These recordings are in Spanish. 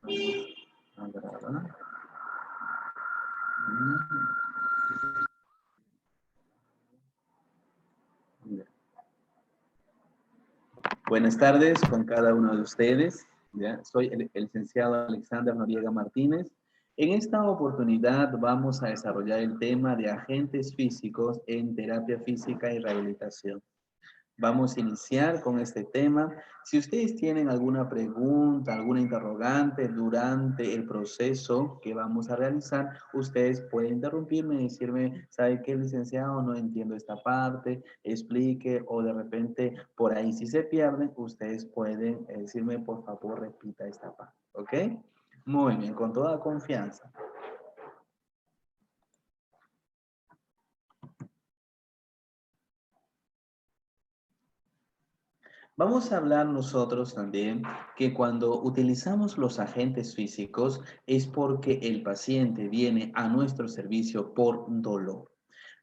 A ver. Buenas tardes con cada uno de ustedes. ¿Ya? Soy el licenciado Alexander Noriega Martínez. En esta oportunidad vamos a desarrollar el tema de agentes físicos en terapia física y rehabilitación. Vamos a iniciar con este tema. Si ustedes tienen alguna pregunta, alguna interrogante durante el proceso que vamos a realizar, ustedes pueden interrumpirme y decirme, ¿sabe qué, licenciado? No entiendo esta parte, explique, o de repente por ahí si se pierden, ustedes pueden decirme, por favor, repita esta parte, ¿ok? Muy bien, con toda confianza. Vamos a hablar nosotros también que cuando utilizamos los agentes físicos es porque el paciente viene a nuestro servicio por dolor.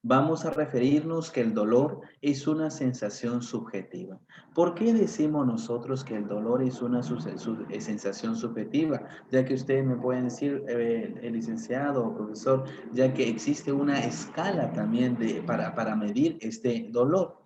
Vamos a referirnos que el dolor es una sensación subjetiva. ¿Por qué decimos nosotros que el dolor es una sensación subjetiva? Ya que ustedes me pueden decir, el licenciado o profesor, ya que existe una escala también para medir este dolor.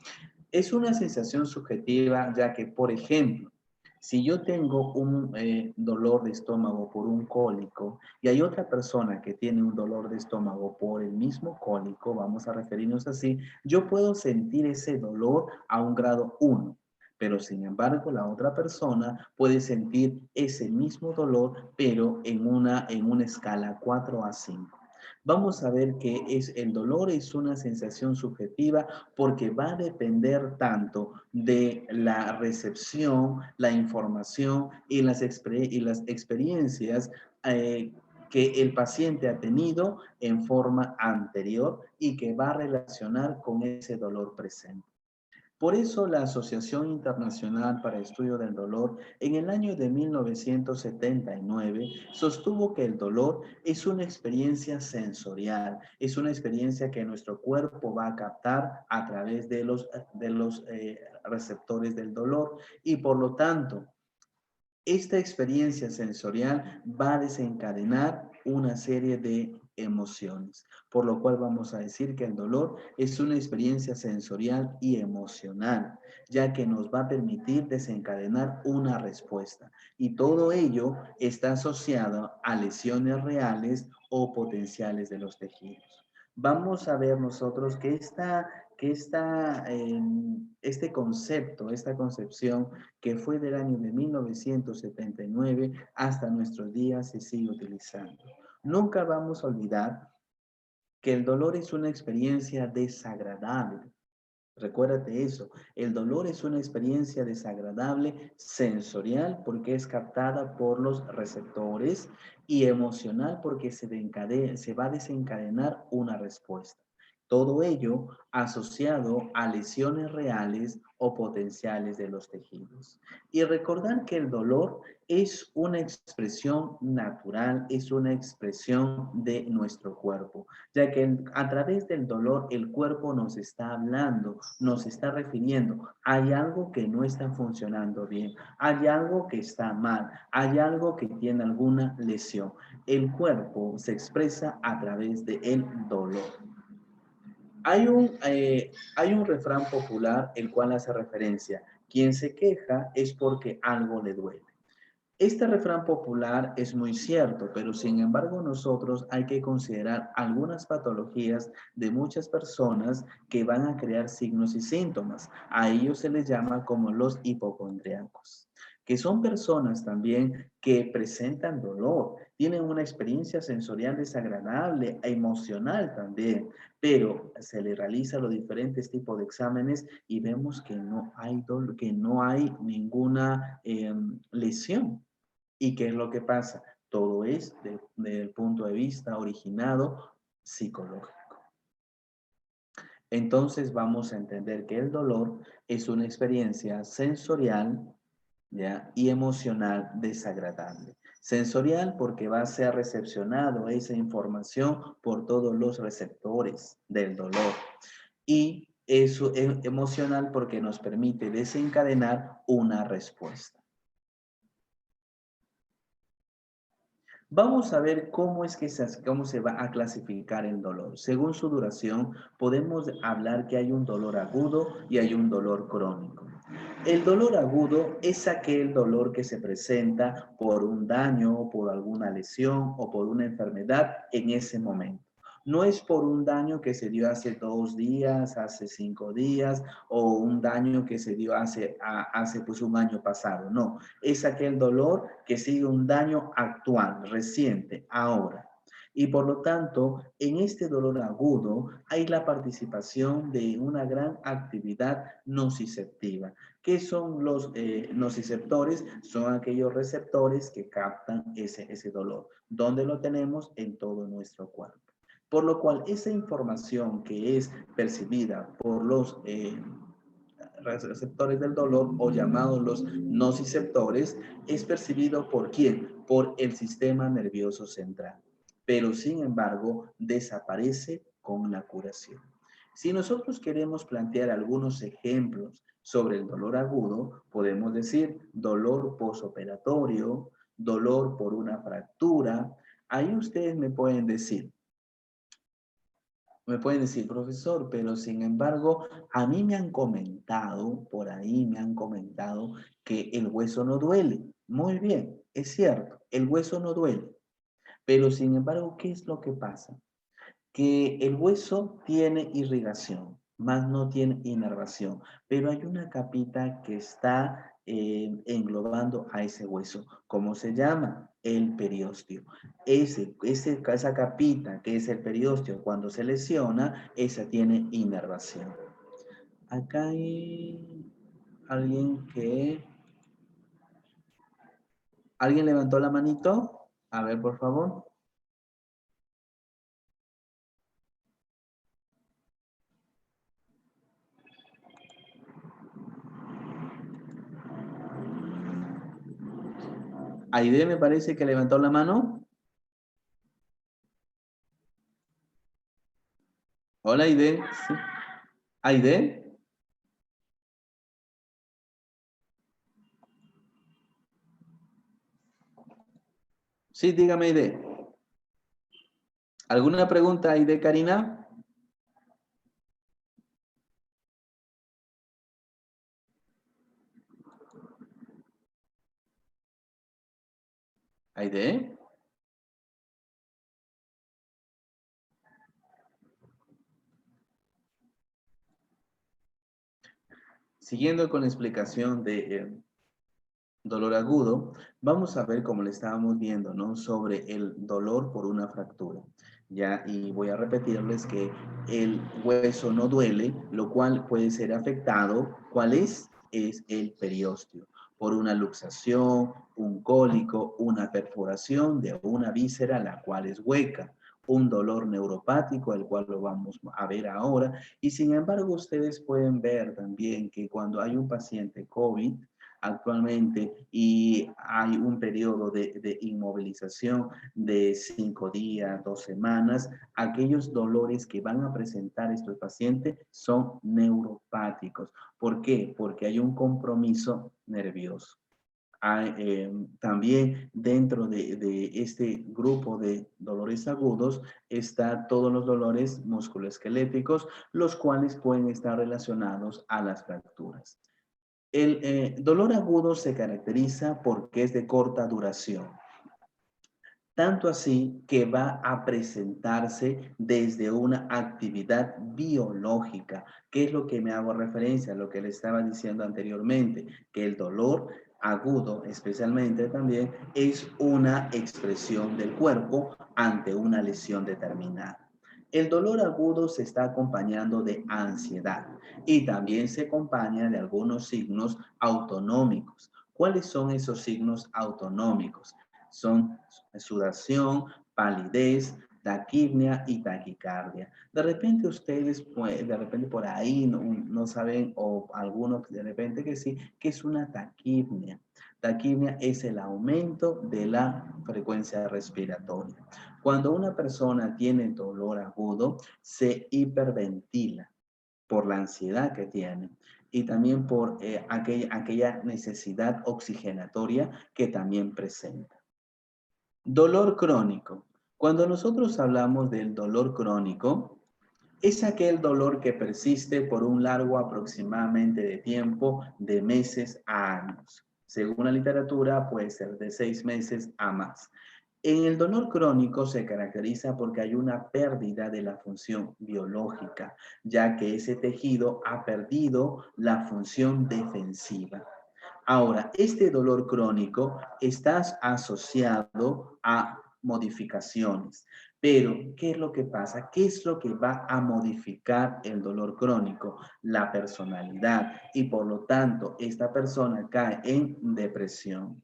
Es una sensación subjetiva, ya que, por ejemplo, si yo tengo un dolor de estómago por un cólico y hay otra persona que tiene un dolor de estómago por el mismo cólico, vamos a referirnos así, yo puedo sentir ese dolor a un grado 1, pero sin embargo la otra persona puede sentir ese mismo dolor, pero en una escala 4 a 5. Vamos a ver que el dolor es una sensación subjetiva porque va a depender tanto de la recepción, la información y las experiencias que el paciente ha tenido en forma anterior y que va a relacionar con ese dolor presente. Por eso la Asociación Internacional para Estudio del Dolor en el año de 1979 sostuvo que el dolor es una experiencia sensorial, es una experiencia que nuestro cuerpo va a captar a través de los receptores del dolor y por lo tanto esta experiencia sensorial va a desencadenar una serie de emociones, por lo cual vamos a decir que el dolor es una experiencia sensorial y emocional, ya que nos va a permitir desencadenar una respuesta. Y todo ello está asociado a lesiones reales o potenciales de los tejidos. Vamos a ver nosotros que este concepto, esta concepción que fue del año de 1979 hasta nuestros días se sigue utilizando. Nunca vamos a olvidar que el dolor es una experiencia desagradable. Recuérdate eso, el dolor es una experiencia desagradable sensorial porque es captada por los receptores y emocional porque se va a desencadenar una respuesta. Todo ello asociado a lesiones reales o potenciales de los tejidos. Y recordar que el dolor es una expresión natural, es una expresión de nuestro cuerpo, ya que a través del dolor el cuerpo nos está hablando, nos está refiriendo, hay algo que no está funcionando bien, hay algo que está mal, hay algo que tiene alguna lesión. El cuerpo se expresa a través del dolor. Hay un refrán popular el cual hace referencia, quien se queja es porque algo le duele. Este refrán popular es muy cierto, pero sin embargo nosotros hay que considerar algunas patologías de muchas personas que van a crear signos y síntomas. A ellos se les llama como los hipocondríacos, que son personas también que presentan dolor, tienen una experiencia sensorial desagradable e emocional también, pero se le realiza los diferentes tipos de exámenes y vemos que no hay dolor, que no hay ninguna lesión. ¿Y qué es lo que pasa? Todo es desde el punto de vista originado psicológico. Entonces vamos a entender que el dolor es una experiencia sensorial, ¿ya? Y emocional desagradable. Sensorial porque va a ser recepcionado esa información por todos los receptores del dolor. Y eso es emocional porque nos permite desencadenar una respuesta. Vamos a ver cómo se va a clasificar el dolor. Según su duración, podemos hablar que hay un dolor agudo y hay un dolor crónico. El dolor agudo es aquel dolor que se presenta por un daño, por alguna lesión o por una enfermedad en ese momento. No es por un daño que se dio hace 2 días, hace 5 días o un daño que se dio hace pues un año pasado. No, es aquel dolor que sigue un daño actual, reciente, ahora. Y por lo tanto, en este dolor agudo hay la participación de una gran actividad nociceptiva. ¿Qué son los nociceptores? Son aquellos receptores que captan ese dolor. ¿Dónde lo tenemos? En todo nuestro cuerpo. Por lo cual, esa información que es percibida por los receptores del dolor o llamados los nociceptores es percibido por quién? Por el sistema nervioso central. Pero sin embargo, desaparece con la curación. Si nosotros queremos plantear algunos ejemplos sobre el dolor agudo, podemos decir dolor posoperatorio, dolor por una fractura. Ahí ustedes me pueden decir, profesor, pero sin embargo, a mí me han comentado, por ahí me han comentado que el hueso no duele. Muy bien, es cierto, el hueso no duele. Pero sin embargo, ¿qué es lo que pasa? Que el hueso tiene irrigación, más no tiene inervación, pero hay una capita que está englobando a ese hueso. ¿Cómo se llama? El periósteo. Esa capita que es el periósteo, cuando se lesiona, esa tiene inervación. Acá hay alguien que... ¿Alguien levantó la manito? A ver, por favor. Aide me parece que levantó la mano. Hola, Aide. Sí. Aide. Sí, dígame, Aide. ¿Alguna pregunta, Aide Karina? Aide. Siguiendo con la explicación de dolor agudo, vamos a ver como le estábamos viendo, ¿no? Sobre el dolor por una fractura. Ya, y voy a repetirles que el hueso no duele, lo cual puede ser afectado. ¿Cuál es? Es el periósteo. Por una luxación, un cólico, una perforación de una víscera, la cual es hueca. Un dolor neuropático, el cual lo vamos a ver ahora. Y sin embargo, ustedes pueden ver también que cuando hay un paciente COVID, actualmente y hay un periodo de inmovilización de 5 días, 2 semanas, aquellos dolores que van a presentar estos pacientes son neuropáticos. ¿Por qué? Porque hay un compromiso nervioso. Hay, también dentro de este grupo de dolores agudos está todos los dolores musculoesqueléticos, los cuales pueden estar relacionados a las fracturas. El dolor agudo se caracteriza porque es de corta duración, tanto así que va a presentarse desde una actividad biológica, que es lo que me hago referencia a lo que le estaba diciendo anteriormente, que el dolor agudo especialmente también es una expresión del cuerpo ante una lesión determinada. El dolor agudo se está acompañando de ansiedad y también se acompaña de algunos signos autonómicos. ¿Cuáles son esos signos autonómicos? Son sudación, palidez, taquipnea y taquicardia. De repente ustedes, pues, de repente por ahí no saben, o algunos de repente que sí, que es una taquipnea. Taquipnea es el aumento de la frecuencia respiratoria. Cuando una persona tiene dolor agudo, se hiperventila por la ansiedad que tiene y también por aquella necesidad oxigenatoria que también presenta. Dolor crónico. Cuando nosotros hablamos del dolor crónico, es aquel dolor que persiste por un largo aproximadamente de tiempo de meses a años. Según la literatura, puede ser de 6 meses a más. En el dolor crónico se caracteriza porque hay una pérdida de la función biológica, ya que ese tejido ha perdido la función defensiva. Ahora, este dolor crónico está asociado a modificaciones. Pero, ¿qué es lo que pasa? ¿Qué es lo que va a modificar el dolor crónico? La personalidad. Y por lo tanto, esta persona cae en depresión.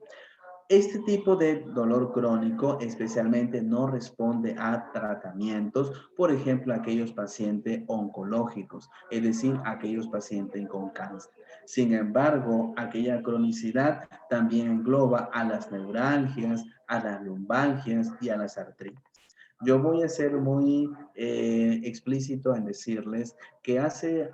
Este tipo de dolor crónico especialmente no responde a tratamientos, por ejemplo, aquellos pacientes oncológicos, es decir, aquellos pacientes con cáncer. Sin embargo, aquella cronicidad también engloba a las neuralgias, a las lumbalgias y a las artritis. Yo voy a ser muy explícito en decirles que hace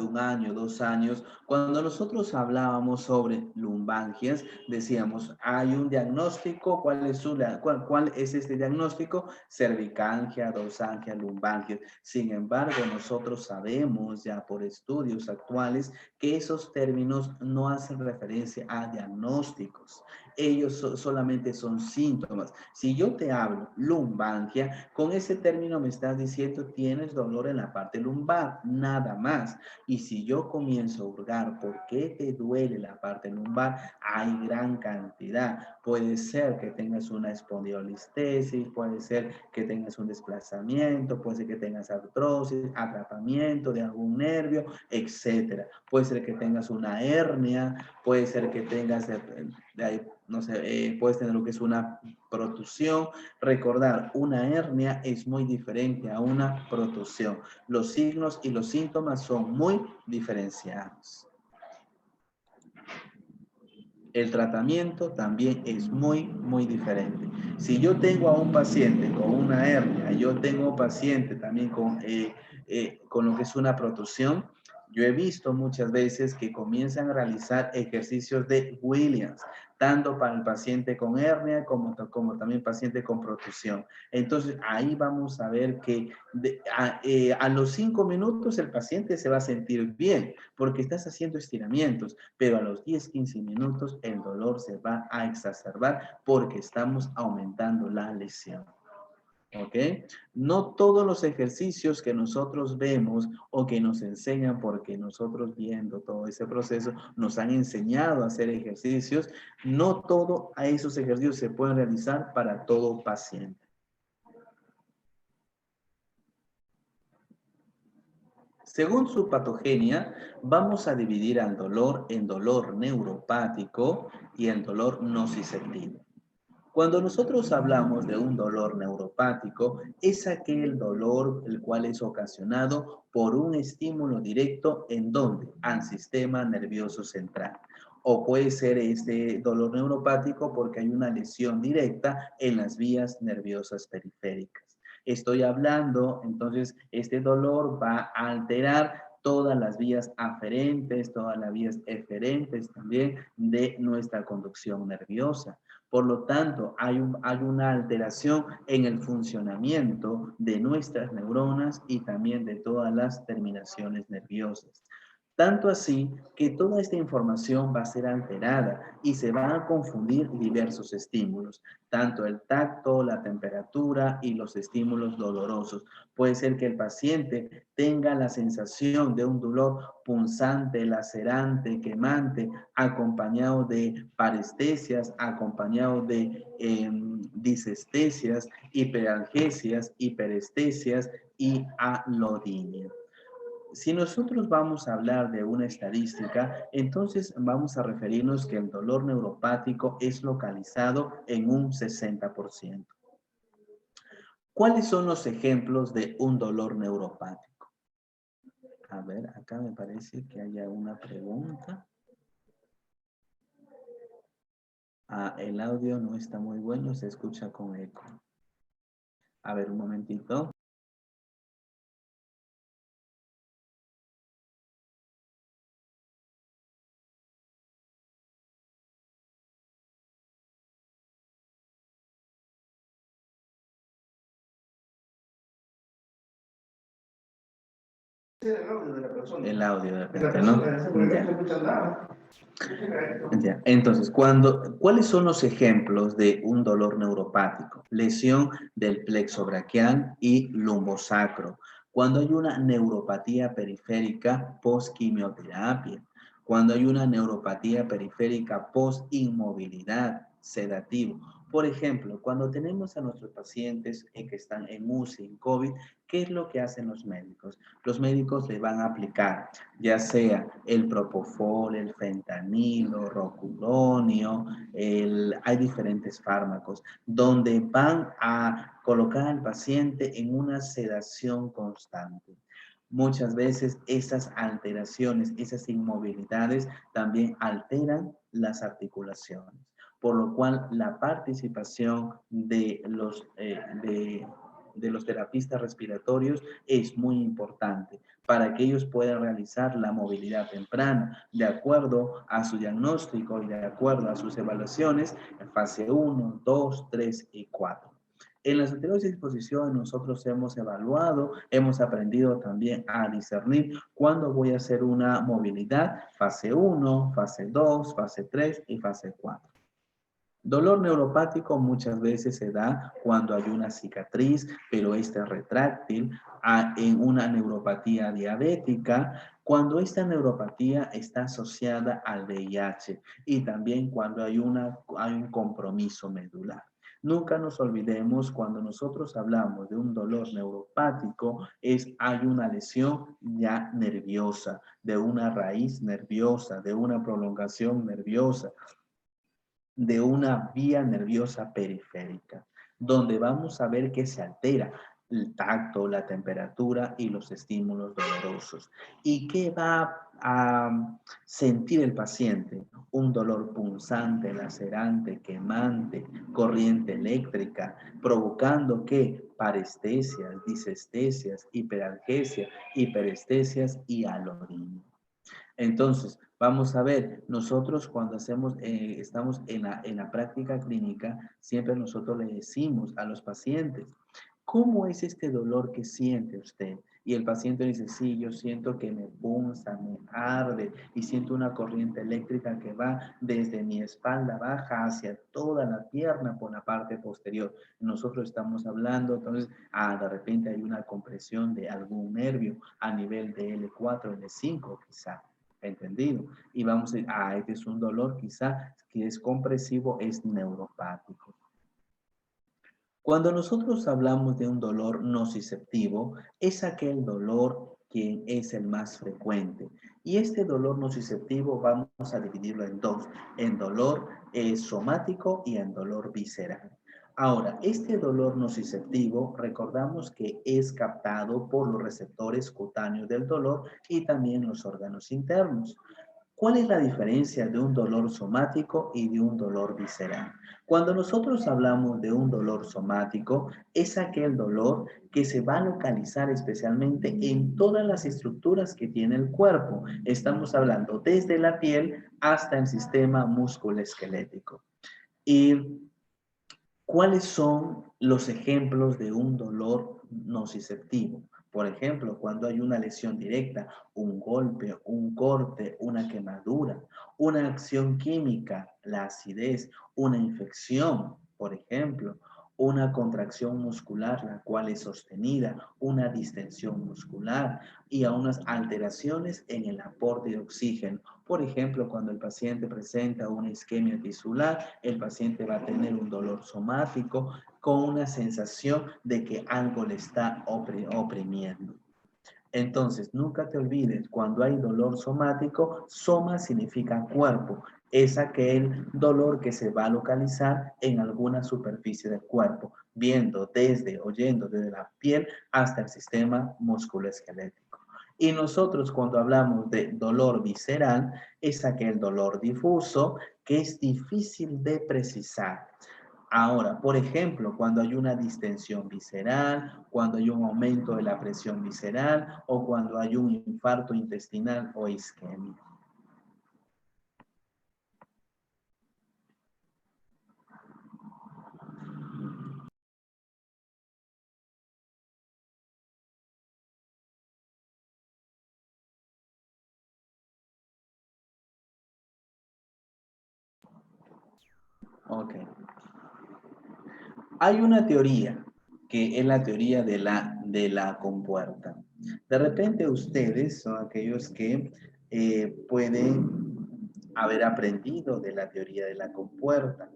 un año, 2 años, cuando nosotros hablábamos sobre lumbalgias, decíamos, hay un diagnóstico, ¿cuál es este diagnóstico? Cervicalgia, dorsalgia, lumbalgia. Sin embargo, nosotros sabemos ya por estudios actuales que esos términos no hacen referencia a diagnósticos. Ellos solamente son síntomas. Si yo te hablo lumbalgia, con ese término me estás diciendo tienes dolor en la parte lumbar, nada más. Y si yo comienzo a hurgar por qué te duele la parte lumbar, hay gran cantidad. Puede ser que tengas una espondilolistesis, puede ser que tengas un desplazamiento, puede ser que tengas artrosis, atrapamiento de algún nervio, etcétera. Puede ser que tengas una hernia, puede ser que tengas, no sé, puedes tener lo que es una protusión. Recordar, una hernia es muy diferente a una protusión. Los signos y los síntomas son muy diferenciados. El tratamiento también es muy diferente. Si yo tengo a un paciente con una hernia, yo tengo un paciente también con lo que es una protusión, yo he visto muchas veces que comienzan a realizar ejercicios de Williams, tanto para el paciente con hernia como también paciente con protusión. Entonces, ahí vamos a ver que a los 5 minutos el paciente se va a sentir bien porque estás haciendo estiramientos, pero a los 10, 15 minutos el dolor se va a exacerbar porque estamos aumentando la lesión. ¿Ok? No todos los ejercicios que nosotros vemos o que nos enseñan, porque nosotros viendo todo ese proceso nos han enseñado a hacer ejercicios, no todos esos ejercicios se pueden realizar para todo paciente. Según su patogenia, vamos a dividir al dolor en dolor neuropático y en dolor nociceptivo. Cuando nosotros hablamos de un dolor neuropático, es aquel dolor el cual es ocasionado por un estímulo directo en donde al sistema nervioso central. O puede ser este dolor neuropático porque hay una lesión directa en las vías nerviosas periféricas. Estoy hablando, entonces, este dolor va a alterar todas las vías aferentes, todas las vías eferentes también de nuestra conducción nerviosa. Por lo tanto, hay una alteración en el funcionamiento de nuestras neuronas y también de todas las terminaciones nerviosas. Tanto así que toda esta información va a ser alterada y se van a confundir diversos estímulos, tanto el tacto, la temperatura y los estímulos dolorosos. Puede ser que el paciente tenga la sensación de un dolor punzante, lacerante, quemante, acompañado de parestesias, acompañado de disestesias, hiperalgesias, hiperestesias y alodinia. Si nosotros vamos a hablar de una estadística, entonces vamos a referirnos que el dolor neuropático es localizado en un 60%. ¿Cuáles son los ejemplos de un dolor neuropático? A ver, acá me parece que haya una pregunta. El audio no está muy bueno, se escucha con eco. A ver, un momentito. El audio de repente, ¿no? Ya. Entonces, ¿cuáles son los ejemplos de un dolor neuropático? Lesión del plexo braquial y lumbosacro. Cuando hay una neuropatía periférica post-quimioterapia. Cuando hay una neuropatía periférica post-inmovilidad, sedativo. Por ejemplo, cuando tenemos a nuestros pacientes que están en UCI, en COVID, ¿qué es lo que hacen los médicos? Los médicos le van a aplicar ya sea el propofol, el fentanilo, rocuronium, hay diferentes fármacos donde van a colocar al paciente en una sedación constante. Muchas veces esas alteraciones, esas inmovilidades también alteran las articulaciones, por lo cual la participación de los terapistas respiratorios es muy importante para que ellos puedan realizar la movilidad temprana de acuerdo a su diagnóstico y de acuerdo a sus evaluaciones en fase 1, 2, 3 y 4. En las anteriores exposiciones nosotros hemos evaluado, hemos aprendido también a discernir cuándo voy a hacer una movilidad, fase 1, fase 2, fase 3 y fase 4. Dolor neuropático muchas veces se da cuando hay una cicatriz, pero esta es retráctil, en una neuropatía diabética, cuando esta neuropatía está asociada al VIH y también cuando hay un compromiso medular. Nunca nos olvidemos cuando nosotros hablamos de un dolor neuropático, hay una lesión ya nerviosa, de una raíz nerviosa, de una prolongación nerviosa, de una vía nerviosa periférica, donde vamos a ver que se altera el tacto, la temperatura y los estímulos dolorosos. ¿Y qué va a sentir el paciente? Un dolor punzante, lacerante, quemante, corriente eléctrica, provocando que parestesias, disestesias, hiperalgesia, hiperestesias y alorismo. Entonces, vamos a ver, nosotros cuando estamos en la práctica clínica, siempre nosotros le decimos a los pacientes, ¿cómo es este dolor que siente usted? Y el paciente dice, sí, yo siento que me punza, me arde y siento una corriente eléctrica que va desde mi espalda baja hacia toda la pierna por la parte posterior. Nosotros estamos hablando, entonces, de repente hay una compresión de algún nervio a nivel de L4, L5 quizá. ¿Entendido? Y vamos a, este es un dolor quizá que es compresivo, es neuropático. Cuando nosotros hablamos de un dolor nociceptivo, es aquel dolor que es el más frecuente. Y este dolor nociceptivo vamos a dividirlo en dos, en dolor somático y en dolor visceral. Ahora, este dolor nociceptivo, recordamos que es captado por los receptores cutáneos del dolor y también los órganos internos. ¿Cuál es la diferencia de un dolor somático y de un dolor visceral? Cuando nosotros hablamos de un dolor somático, es aquel dolor que se va a localizar especialmente en todas las estructuras que tiene el cuerpo. Estamos hablando desde la piel hasta el sistema musculoesquelético. ¿Y cuáles son los ejemplos de un dolor nociceptivo? Por ejemplo, cuando hay una lesión directa, un golpe, un corte, una quemadura, una acción química, la acidez, una infección, por ejemplo, una contracción muscular, la cual es sostenida, una distensión muscular y a unas alteraciones en el aporte de oxígeno. Por ejemplo, cuando el paciente presenta una isquemia tisular, el paciente va a tener un dolor somático con una sensación de que algo le está oprimiendo. Entonces, nunca te olvides, cuando hay dolor somático, soma significa cuerpo. Es aquel dolor que se va a localizar en alguna superficie del cuerpo, oyendo desde la piel hasta el sistema musculoesquelético. Y nosotros cuando hablamos de dolor visceral, es aquel dolor difuso que es difícil de precisar. Ahora, por ejemplo, cuando hay una distensión visceral, cuando hay un aumento de la presión visceral o cuando hay un infarto intestinal o isquemia. Ok. Hay una teoría que es la teoría de la compuerta. De repente ustedes son aquellos que pueden haber aprendido de la teoría de la compuerta.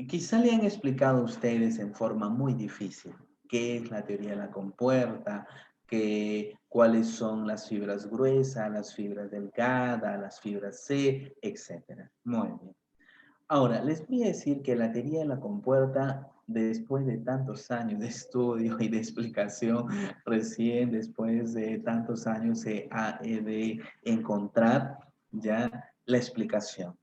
Quizá le han explicado a ustedes en forma muy difícil qué es la teoría de la compuerta, cuáles son las fibras gruesas, las fibras delgadas, las fibras C, etc. Muy bien. Ahora, les voy a decir que la teoría de la compuerta, después de tantos años de estudio y de explicación, recién después de tantos años se ha de encontrar ya la explicación.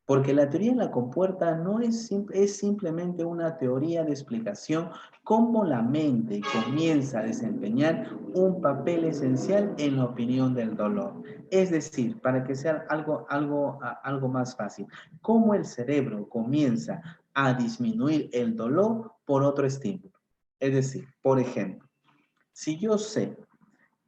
Porque la teoría de la compuerta no es simplemente una teoría de explicación cómo la mente comienza a desempeñar un papel esencial en la opinión del dolor. Es decir, para que sea algo más fácil, cómo el cerebro comienza a disminuir el dolor por otro estímulo. Es decir, por ejemplo, si yo sé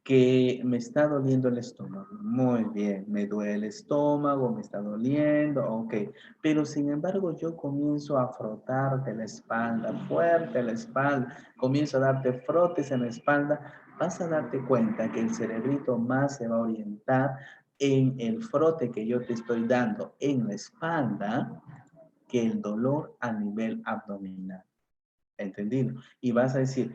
que me está doliendo el estómago. Muy bien, me duele el estómago, me está doliendo, ok. Pero sin embargo yo comienzo a frotarte la espalda, fuerte la espalda, comienzo a darte frotes en la espalda, vas a darte cuenta que el cerebrito más se va a orientar en el frote que yo te estoy dando en la espalda que el dolor a nivel abdominal. ¿Entendido? Y vas a decir,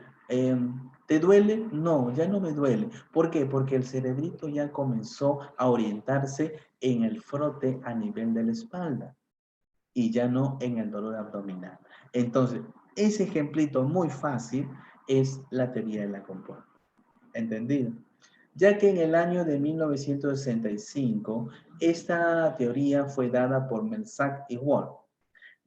¿te duele? No, ya no me duele. ¿Por qué? Porque el cerebrito ya comenzó a orientarse en el frote a nivel de la espalda y ya no en el dolor abdominal. Entonces, ese ejemplito muy fácil es la teoría de la compuerta. ¿Entendido? Ya que en el año de 1965, esta teoría fue dada por Melzack y Wolf,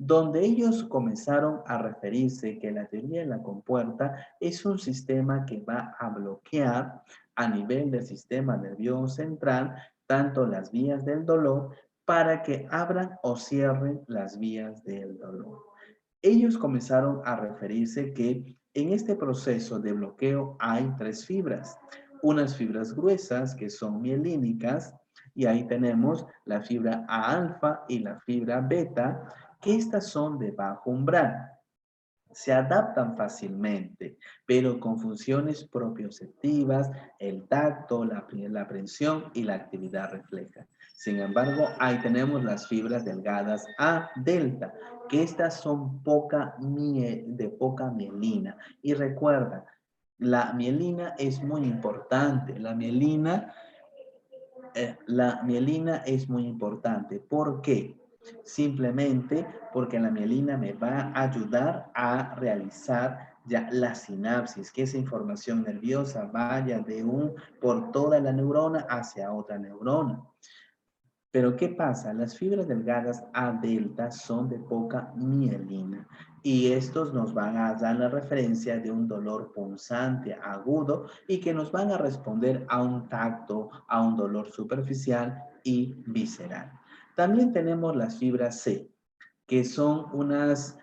donde ellos comenzaron a referirse que la teoría de la compuerta es un sistema que va a bloquear a nivel del sistema nervioso central tanto las vías del dolor para que abran o cierren las vías del dolor. Ellos comenzaron a referirse que en este proceso de bloqueo hay tres fibras. Unas fibras gruesas que son mielínicas y ahí tenemos la fibra A alfa y la fibra beta, que estas son de bajo umbral. Se adaptan fácilmente, pero con funciones propioceptivas, el tacto, la aprehensión y la actividad refleja. Sin embargo, ahí tenemos las fibras delgadas A delta, que estas son de poca mielina. Y recuerda, la mielina es muy importante. La mielina es muy importante. ¿Por qué? Simplemente porque la mielina me va a ayudar a realizar ya la sinapsis, que esa información nerviosa vaya por toda la neurona hacia otra neurona. Pero ¿qué pasa? Las fibras delgadas A delta son de poca mielina y estos nos van a dar la referencia de un dolor punzante, agudo y que nos van a responder a un tacto, a un dolor superficial y visceral. También tenemos las fibras C, que son unas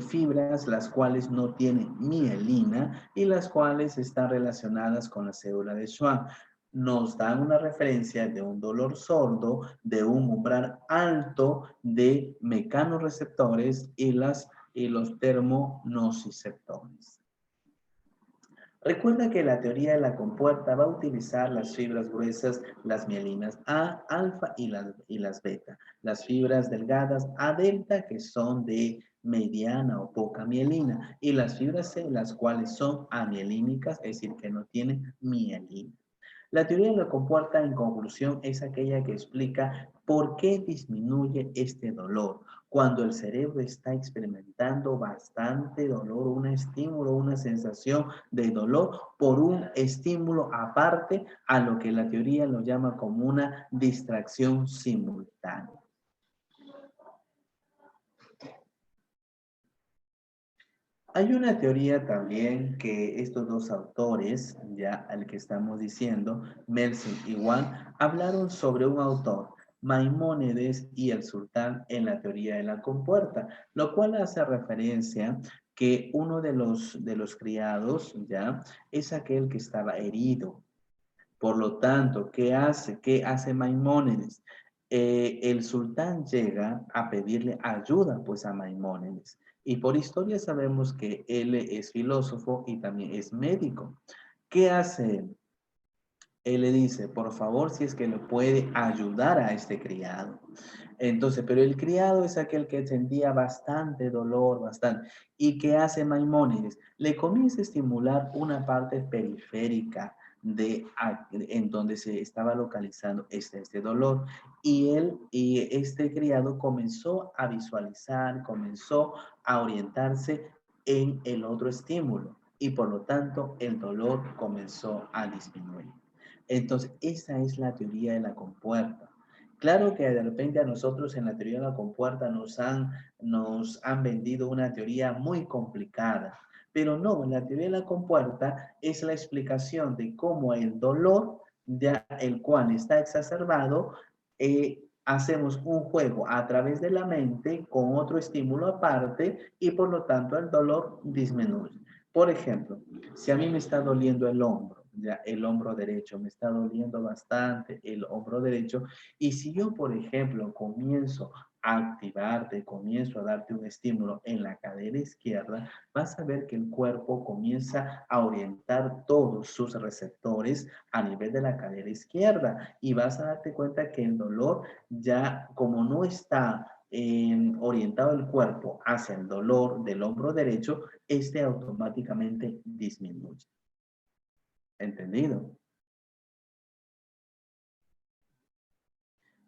fibras las cuales no tienen mielina y las cuales están relacionadas con la célula de Schwann. Nos dan una referencia de un dolor sordo, de un umbral alto de mecanorreceptores y los termonociceptores. Recuerda que la teoría de la compuerta va a utilizar las fibras gruesas, las mielinas A, alfa y las beta. Las fibras delgadas A delta, que son de mediana o poca mielina. Y las fibras C, las cuales son amielínicas, es decir, que no tienen mielina. La teoría de la compuerta, en conclusión, es aquella que explica por qué disminuye este dolor cuando el cerebro está experimentando bastante dolor, un estímulo, una sensación de dolor por un estímulo aparte a lo que la teoría lo llama como una distracción simultánea. Hay una teoría también que estos dos autores, ya al que estamos diciendo, Melzin y Wan, hablaron sobre un autor, Maimónides y el sultán en la teoría de la compuerta, lo cual hace referencia que uno de los criados, ya, es aquel que estaba herido. Por lo tanto, ¿qué hace? ¿Qué hace Maimónides? El sultán llega a pedirle ayuda pues a Maimónides. Y por historia sabemos que él es filósofo y también es médico. ¿Qué hace él? Él le dice, por favor, si es que le puede ayudar a este criado. Entonces, pero el criado es aquel que sentía bastante dolor, bastante. ¿Y qué hace Maimónides? Le comienza a estimular una parte periférica en donde se estaba localizando este dolor. Y este criado comenzó a visualizar, comenzó a orientarse en el otro estímulo. Y por lo tanto, el dolor comenzó a disminuir. Entonces, esa es la teoría de la compuerta. Claro que de repente a nosotros en la teoría de la compuerta nos han vendido una teoría muy complicada, pero no, la teoría de la compuerta es la explicación de cómo el dolor, ya el cual está exacerbado, hacemos un juego a través de la mente con otro estímulo aparte y por lo tanto el dolor disminuye. Por ejemplo, si a mí me está doliendo el hombro, ya el hombro derecho, me está doliendo bastante el hombro derecho, y si yo, por ejemplo, comienzo a activarte, comienzo a darte un estímulo en la cadera izquierda, vas a ver que el cuerpo comienza a orientar todos sus receptores a nivel de la cadera izquierda y vas a darte cuenta que el dolor ya como no está orientado el cuerpo hacia el dolor del hombro derecho, este automáticamente disminuye. ¿Entendido?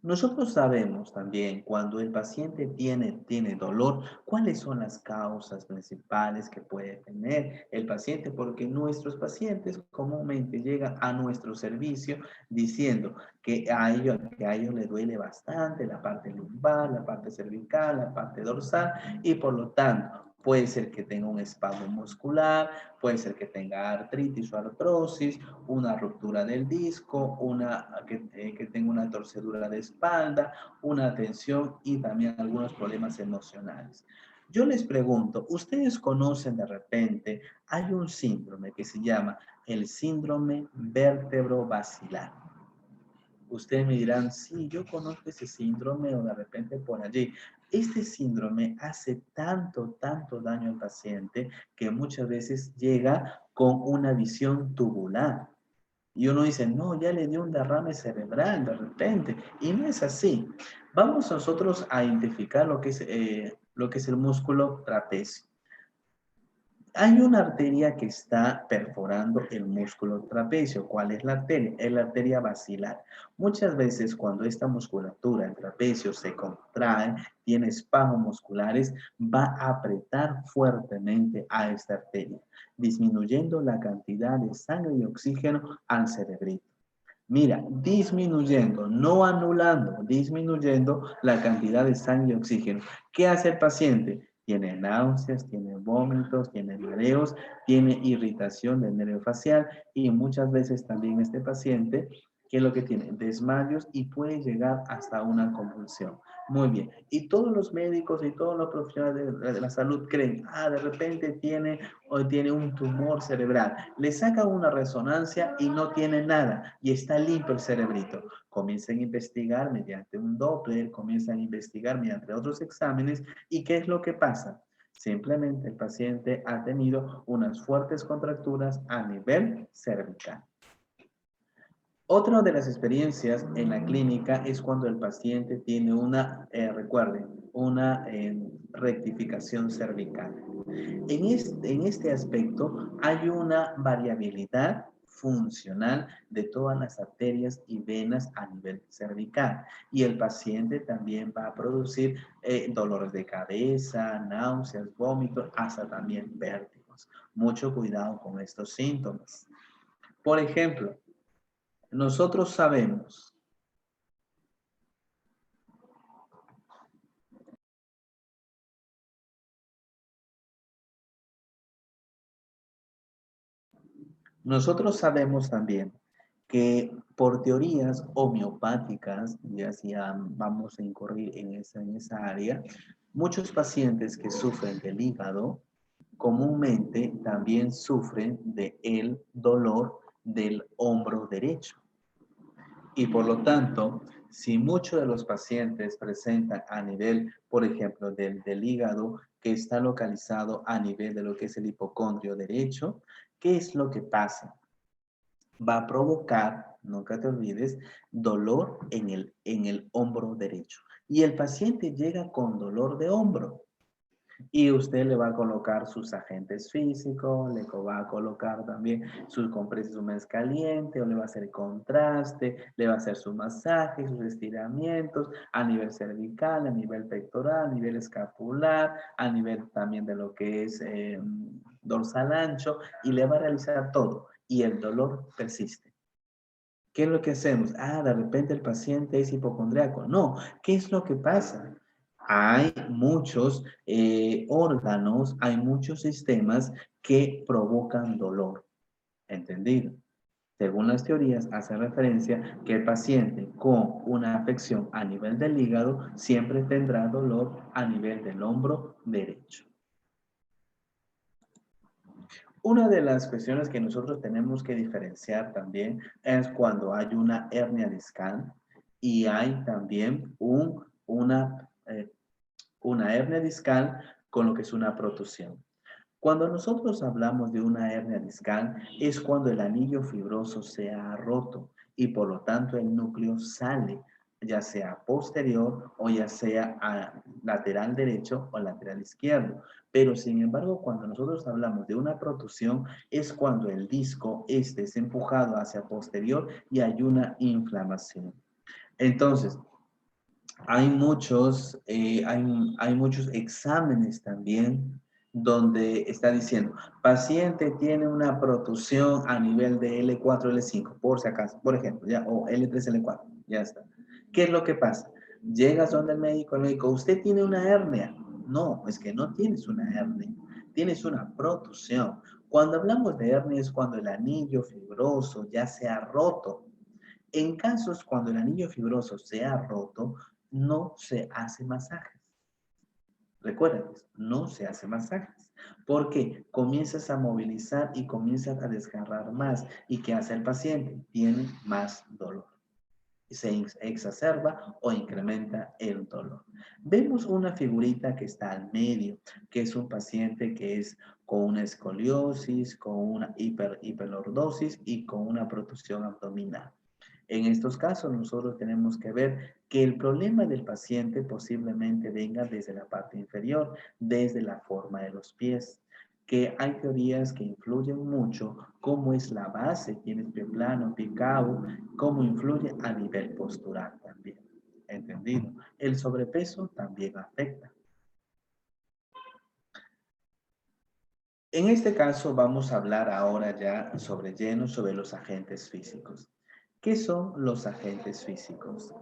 Nosotros sabemos también cuando el paciente tiene dolor, cuáles son las causas principales que puede tener el paciente, porque nuestros pacientes comúnmente llegan a nuestro servicio diciendo que a ellos les duele bastante la parte lumbar, la parte cervical, la parte dorsal y por lo tanto puede ser que tenga un espasmo muscular, puede ser que tenga artritis o artrosis, una ruptura del disco, que tenga una torcedura de espalda, una tensión y también algunos problemas emocionales. Yo les pregunto, ¿ustedes conocen de repente, hay un síndrome que se llama el síndrome vértebro-basilar? Ustedes me dirán, sí, yo conozco ese síndrome o de repente por allí. Este síndrome hace tanto daño al paciente que muchas veces llega con una visión tubular. Y uno dice, no, ya le dio un derrame cerebral de repente. Y no es así. Vamos nosotros a identificar lo que es el músculo trapecio. Hay una arteria que está perforando el músculo trapecio. ¿Cuál es la arteria? Es la arteria basilar. Muchas veces cuando esta musculatura, el trapecio, se contrae, tiene espasmos musculares, va a apretar fuertemente a esta arteria, disminuyendo la cantidad de sangre y oxígeno al cerebrito. Mira, disminuyendo, no anulando, disminuyendo la cantidad de sangre y oxígeno. ¿Qué hace el paciente? Tiene náuseas, tiene vómitos, tiene mareos, tiene irritación del nervio facial y muchas veces también este paciente, ¿qué es lo que tiene? Desmayos y puede llegar hasta una convulsión. Muy bien. Y todos los médicos y todos los profesionales de la salud creen, de repente tiene un tumor cerebral. Le sacan una resonancia y no tiene nada y está limpio el cerebrito. Comienzan a investigar mediante un Doppler, comienzan a investigar mediante otros exámenes y ¿qué es lo que pasa? Simplemente el paciente ha tenido unas fuertes contracturas a nivel cervical. Otra de las experiencias en la clínica es cuando el paciente tiene recuerden, una rectificación cervical. En este aspecto hay una variabilidad funcional de todas las arterias y venas a nivel cervical y el paciente también va a producir dolores de cabeza, náuseas, vómitos, hasta también vértigos. Mucho cuidado con estos síntomas. Por ejemplo, nosotros sabemos Nosotros sabemos también que por teorías homeopáticas, ya si vamos a incurrir en esa área, muchos pacientes que sufren del hígado comúnmente también sufren del dolor del hombro derecho. Y por lo tanto, si muchos de los pacientes presentan a nivel, por ejemplo, del hígado, que está localizado a nivel de lo que es el hipocondrio derecho, ¿qué es lo que pasa? Va a provocar, nunca te olvides, dolor en el hombro derecho. Y el paciente llega con dolor de hombro. Y usted le va a colocar sus agentes físicos, le va a colocar también sus compresas húmedas calientes, o le va a hacer contraste, le va a hacer su masaje, sus estiramientos a nivel cervical, a nivel pectoral, a nivel escapular, a nivel también de lo que es dorsal ancho, y le va a realizar todo. Y el dolor persiste. ¿Qué es lo que hacemos? Ah, de repente el paciente es hipocondriaco. No, ¿qué es lo que pasa? Hay muchos órganos, hay muchos sistemas que provocan dolor. ¿Entendido? Según las teorías, hace referencia que el paciente con una afección a nivel del hígado siempre tendrá dolor a nivel del hombro derecho. Una de las cuestiones que nosotros tenemos que diferenciar también es cuando hay una hernia discal y hay también una hernia discal con lo que es una protusión. Cuando nosotros hablamos de una hernia discal es cuando el anillo fibroso se ha roto y por lo tanto el núcleo sale, ya sea posterior o ya sea a lateral derecho o lateral izquierdo. Pero sin embargo, cuando nosotros hablamos de una protusión es cuando el disco este es empujado hacia posterior y hay una inflamación. Entonces, hay muchos exámenes también donde está diciendo, paciente tiene una protusión a nivel de L4, L5, por si acaso, por ejemplo, ya, o L3, L4, ya está. ¿Qué es lo que pasa? Llegas donde el médico, ¿usted tiene una hernia? No, es que no tienes una hernia, tienes una protusión. Cuando hablamos de hernia es cuando el anillo fibroso ya se ha roto. En casos cuando el anillo fibroso se ha roto, no se hace masajes. Recuerden, no se hace masajes. Porque comienzas a movilizar y comienzas a desgarrar más. ¿Y qué hace el paciente? Tiene más dolor. Se exacerba o incrementa el dolor. Vemos una figurita que está al medio, que es un paciente que es con una escoliosis, con una hiperlordosis y con una protusión abdominal. En estos casos, nosotros tenemos que ver que el problema del paciente posiblemente venga desde la parte inferior, desde la forma de los pies, que hay teorías que influyen mucho, cómo es la base, tienes pie plano, pie cabo, cómo influye a nivel postural también. ¿Entendido? El sobrepeso también afecta. En este caso vamos a hablar ahora ya sobre lleno sobre los agentes físicos. ¿Qué son los agentes físicos?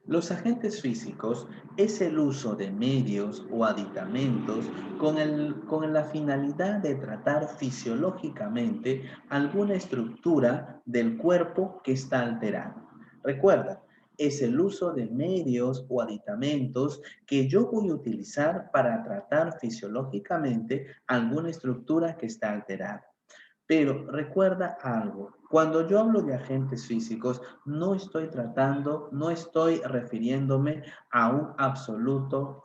Los agentes físicos es el uso de medios o aditamentos con la finalidad de tratar fisiológicamente alguna estructura del cuerpo que está alterada. Recuerda, es el uso de medios o aditamentos que yo voy a utilizar para tratar fisiológicamente alguna estructura que está alterada. Pero recuerda algo, cuando yo hablo de agentes físicos, no estoy tratando, no estoy refiriéndome a un absoluto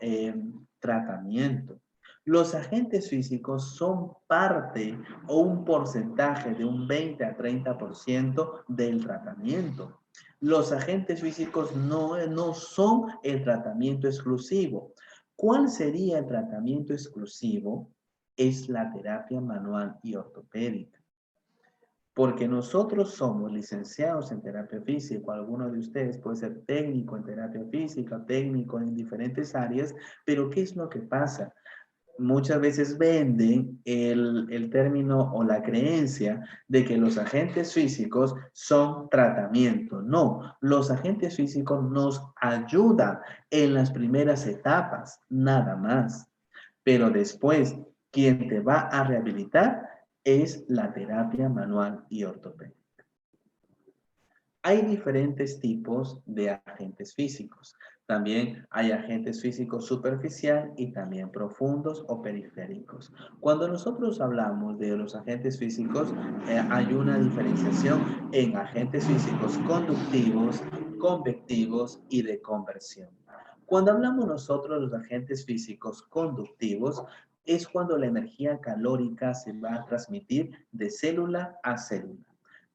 tratamiento. Los agentes físicos son parte o un porcentaje de un 20 a 30% del tratamiento. Los agentes físicos no son el tratamiento exclusivo. ¿Cuál sería el tratamiento exclusivo? Es la terapia manual y ortopédica. Porque nosotros somos licenciados en terapia física, alguno de ustedes puede ser técnico en terapia física, técnico en diferentes áreas, pero ¿qué es lo que pasa? Muchas veces venden el término o la creencia de que los agentes físicos son tratamiento. No, los agentes físicos nos ayudan en las primeras etapas, nada más. Pero después, quien te va a rehabilitar es la terapia manual y ortopédica. Hay diferentes tipos de agentes físicos. También hay agentes físicos superficial y también profundos o periféricos. Cuando nosotros hablamos de los agentes físicos, hay una diferenciación en agentes físicos conductivos, convectivos y de conversión. Cuando hablamos nosotros de los agentes físicos conductivos, es cuando la energía calórica se va a transmitir de célula a célula.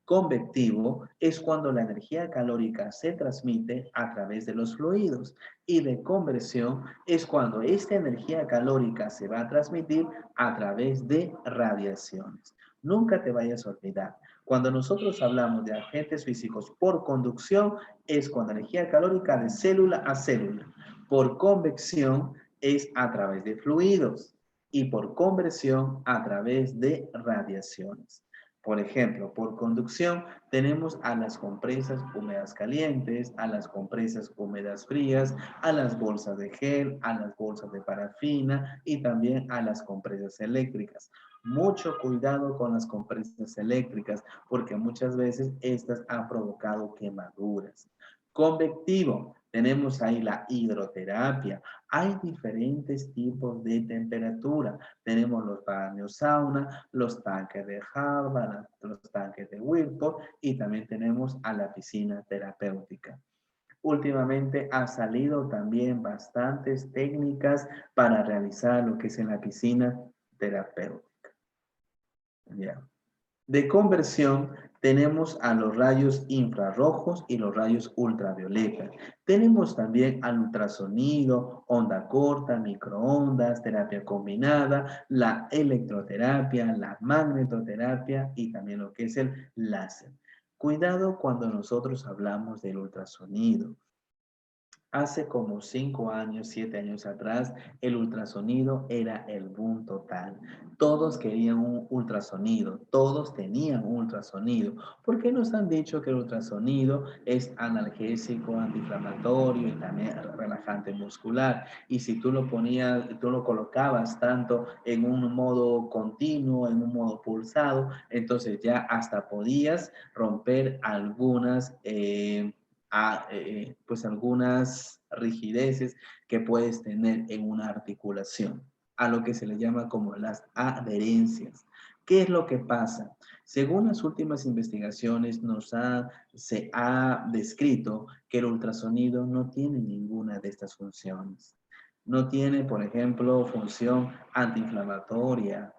Convectivo es cuando la energía calórica se transmite a través de los fluidos y de conversión es cuando esta energía calórica se va a transmitir a través de radiaciones. Nunca te vayas a olvidar. Cuando nosotros hablamos de agentes físicos por conducción es cuando energía calórica de célula a célula. Por convección es a través de fluidos y por conversión a través de radiaciones. Por ejemplo, por conducción tenemos a las compresas húmedas calientes, a las compresas húmedas frías, a las bolsas de gel, a las bolsas de parafina y también a las compresas eléctricas. Mucho cuidado con las compresas eléctricas porque muchas veces estas han provocado quemaduras. Convectivo, tenemos ahí la hidroterapia. Hay diferentes tipos de temperatura. Tenemos los baños sauna, los tanques de Harvard, los tanques de Whirlpool y también tenemos a la piscina terapéutica. Últimamente ha salido también bastantes técnicas para realizar lo que es en la piscina terapéutica. Ya. De conversión tenemos a los rayos infrarrojos y los rayos ultravioleta. Tenemos también al ultrasonido, onda corta, microondas, terapia combinada, la electroterapia, la magnetoterapia y también lo que es el láser. Cuidado cuando nosotros hablamos del ultrasonido. Hace como 5 años, 7 años atrás, el ultrasonido era el boom total. Todos querían un ultrasonido, todos tenían un ultrasonido. ¿Por qué nos han dicho que el ultrasonido es analgésico, antiinflamatorio y también relajante muscular? Y si tú lo ponías, tú lo colocabas tanto en un modo continuo, en un modo pulsado, entonces ya hasta podías romper algunas pues algunas rigideces que puedes tener en una articulación, a lo que se le llama como las adherencias. ¿Qué es lo que pasa? Según las últimas investigaciones, se ha descrito que el ultrasonido no tiene ninguna de estas funciones. No tiene, por ejemplo, función antiinflamatoria,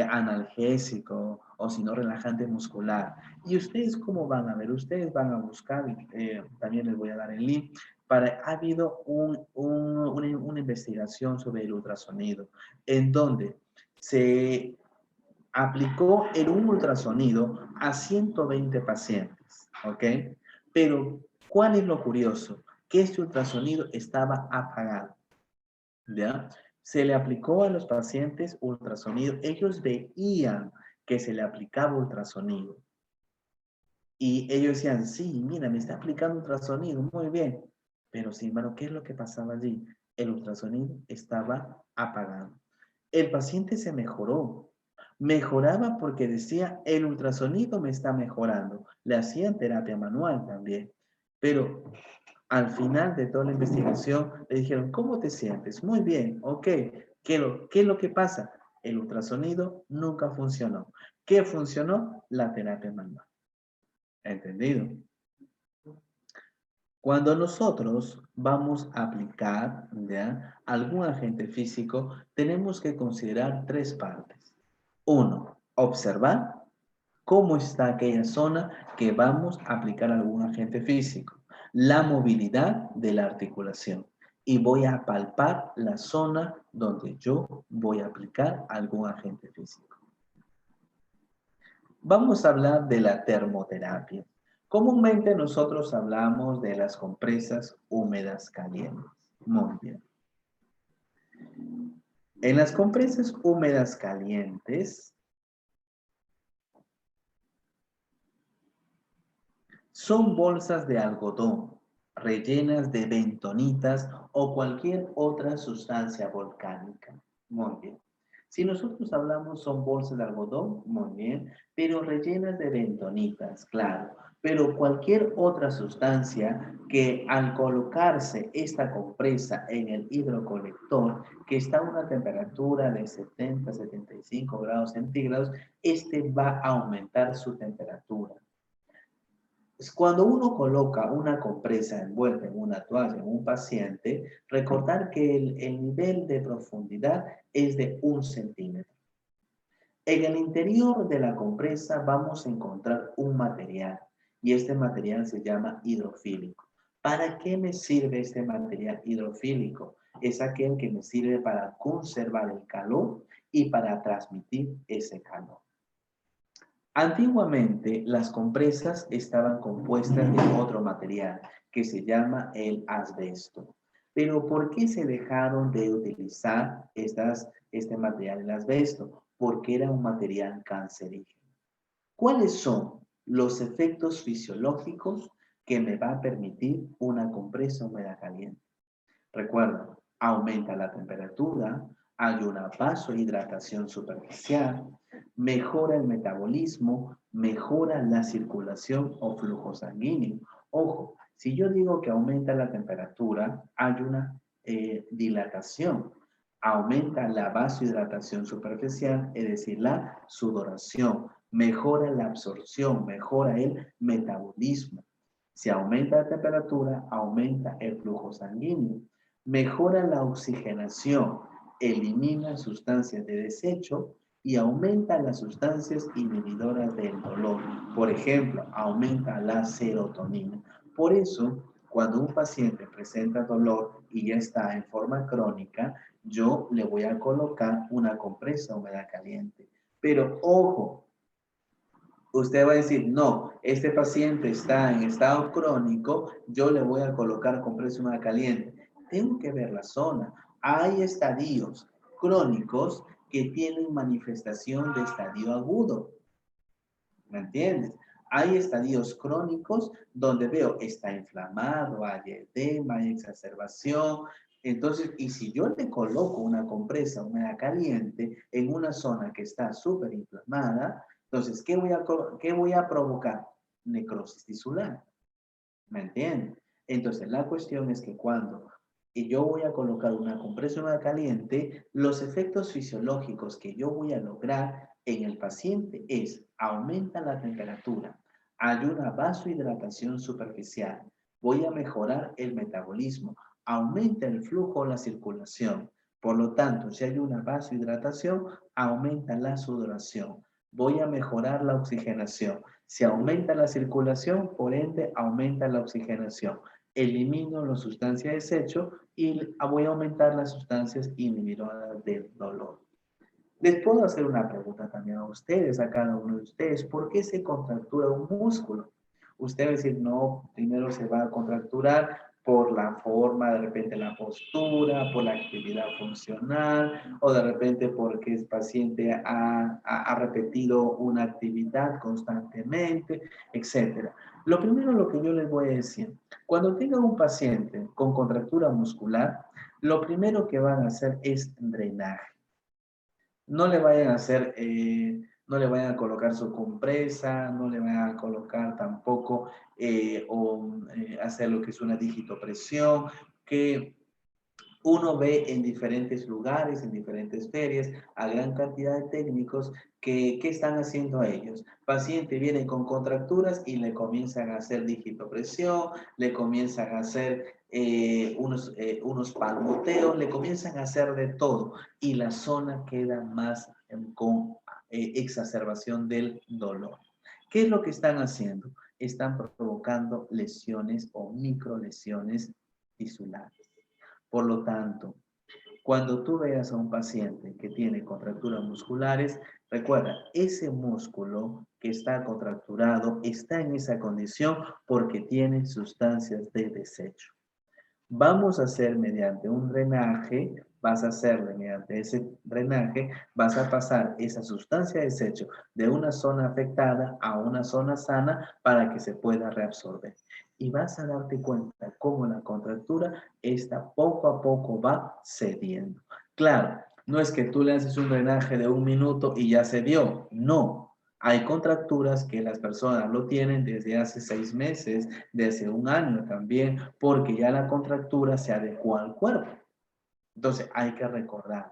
analgésico o si no relajante muscular. ¿Y ustedes cómo van a ver? Ustedes van a buscar, también les voy a dar el link, ha habido una investigación sobre el ultrasonido, en donde se aplicó un ultrasonido a 120 pacientes, ¿ok? Pero, ¿cuál es lo curioso? Que este ultrasonido estaba apagado, ¿ya? Se le aplicó a los pacientes ultrasonido, ellos veían que se le aplicaba ultrasonido, y ellos decían, sí, mira, me está aplicando ultrasonido, muy bien. Pero sin embargo, ¿qué es lo que pasaba allí? El ultrasonido estaba apagado. El paciente se mejoró. Mejoraba porque decía, el ultrasonido me está mejorando. Le hacían terapia manual también. Pero al final de toda la investigación, le dijeron, ¿cómo te sientes? Muy bien, ok. ¿Qué es lo que pasa? El ultrasonido nunca funcionó. ¿Qué funcionó? La terapia manual. ¿Entendido? Cuando nosotros vamos a aplicar, ¿ya?, algún agente físico, tenemos que considerar tres partes. Uno, observar cómo está aquella zona que vamos a aplicar algún agente físico. La movilidad de la articulación. Y voy a palpar la zona donde yo voy a aplicar algún agente físico. Vamos a hablar de la termoterapia. Comúnmente nosotros hablamos de las compresas húmedas calientes. Muy bien. En las compresas húmedas calientes son bolsas de algodón rellenas de bentonitas o cualquier otra sustancia volcánica. Muy bien. Si nosotros hablamos son bolsas de algodón, muy bien, pero rellenas de bentonitas, claro. Pero cualquier otra sustancia que al colocarse esta compresa en el hidrocolector, que está a una temperatura de 70, 75 grados centígrados, este va a aumentar su temperatura. Cuando uno coloca una compresa envuelta en una toalla en un paciente, recordar que el nivel de profundidad es de 1 centímetro. En el interior de la compresa vamos a encontrar un material y este material se llama hidrofílico. ¿Para qué me sirve este material hidrofílico? Es aquel que me sirve para conservar el calor y para transmitir ese calor. Antiguamente las compresas estaban compuestas de otro material que se llama el asbesto. Pero ¿por qué se dejaron de utilizar este material, el asbesto? Porque era un material cancerígeno. ¿Cuáles son los efectos fisiológicos que me va a permitir una compresa húmeda caliente? Recuerda, aumenta la temperatura, hay una vasohidratación superficial, mejora el metabolismo, mejora la circulación o flujo sanguíneo. Ojo, si yo digo que aumenta la temperatura, hay una dilatación. Aumenta la vasohidratación superficial, es decir, la sudoración. Mejora la absorción, mejora el metabolismo. Si aumenta la temperatura, aumenta el flujo sanguíneo. Mejora la oxigenación, elimina sustancias de desecho y aumenta las sustancias inhibidoras del dolor. Por ejemplo, aumenta la serotonina. Por eso, cuando un paciente presenta dolor y ya está en forma crónica, yo le voy a colocar una compresa húmeda caliente. Pero ojo, usted va a decir, no, este paciente está en estado crónico, yo le voy a colocar compresa húmeda caliente. Tengo que ver la zona. Hay estadios crónicos que tienen manifestación de estadio agudo. ¿Me entiendes? Hay estadios crónicos donde veo está inflamado, hay edema, hay exacerbación. Entonces, y si yo le coloco una compresa húmeda caliente en una zona que está súper inflamada, entonces, ¿qué voy a provocar? Necrosis tisular. ¿Me entiendes? Entonces, la cuestión es que cuando yo voy a colocar una compresa húmeda caliente, los efectos fisiológicos que yo voy a lograr en el paciente es aumenta la temperatura, hay una vasohidratación superficial, voy a mejorar el metabolismo, aumenta el flujo o la circulación. Por lo tanto, si hay una vasohidratación, aumenta la sudoración. Voy a mejorar la oxigenación. Si aumenta la circulación, por ende, aumenta la oxigenación. Elimino las sustancias de desecho y voy a aumentar las sustancias inhibidoras del dolor. Les puedo hacer una pregunta también a ustedes, a cada uno de ustedes. ¿Por qué se contractura un músculo? Usted va a decir, no, primero se va a contracturar por la forma, de repente la postura, por la actividad funcional, o de repente porque el paciente ha repetido una actividad constantemente, etc. Lo primero, lo que yo les voy a decir, cuando tengan un paciente con contractura muscular, lo primero que van a hacer es drenaje. No le vayan a hacer, no le vayan a colocar su compresa, no le vayan a colocar tampoco hacer lo que es una digitopresión, que uno ve en diferentes lugares, en diferentes ferias, a gran cantidad de técnicos que, ¿qué están haciendo a ellos? Paciente viene con contracturas y le comienzan a hacer digitopresión, le comienzan a hacer unos palmoteos, le comienzan a hacer de todo y la zona queda más con exacerbación del dolor. ¿Qué es lo que están haciendo? Están provocando lesiones o microlesiones tisulares. Por lo tanto, cuando tú veas a un paciente que tiene contracturas musculares, recuerda, ese músculo que está contracturado está en esa condición porque tiene sustancias de desecho. Vamos a hacer mediante un drenaje, vas a hacerle mediante ese drenaje, vas a pasar esa sustancia de desecho de una zona afectada a una zona sana para que se pueda reabsorber. Y vas a darte cuenta cómo la contractura está poco a poco va cediendo. Claro, No es que tú le haces un drenaje de 1 minuto y ya se dio. No. Hay contracturas que las personas lo tienen desde hace 6 meses, desde 1 año también, porque ya la contractura se adecuó al cuerpo. Entonces hay que recordar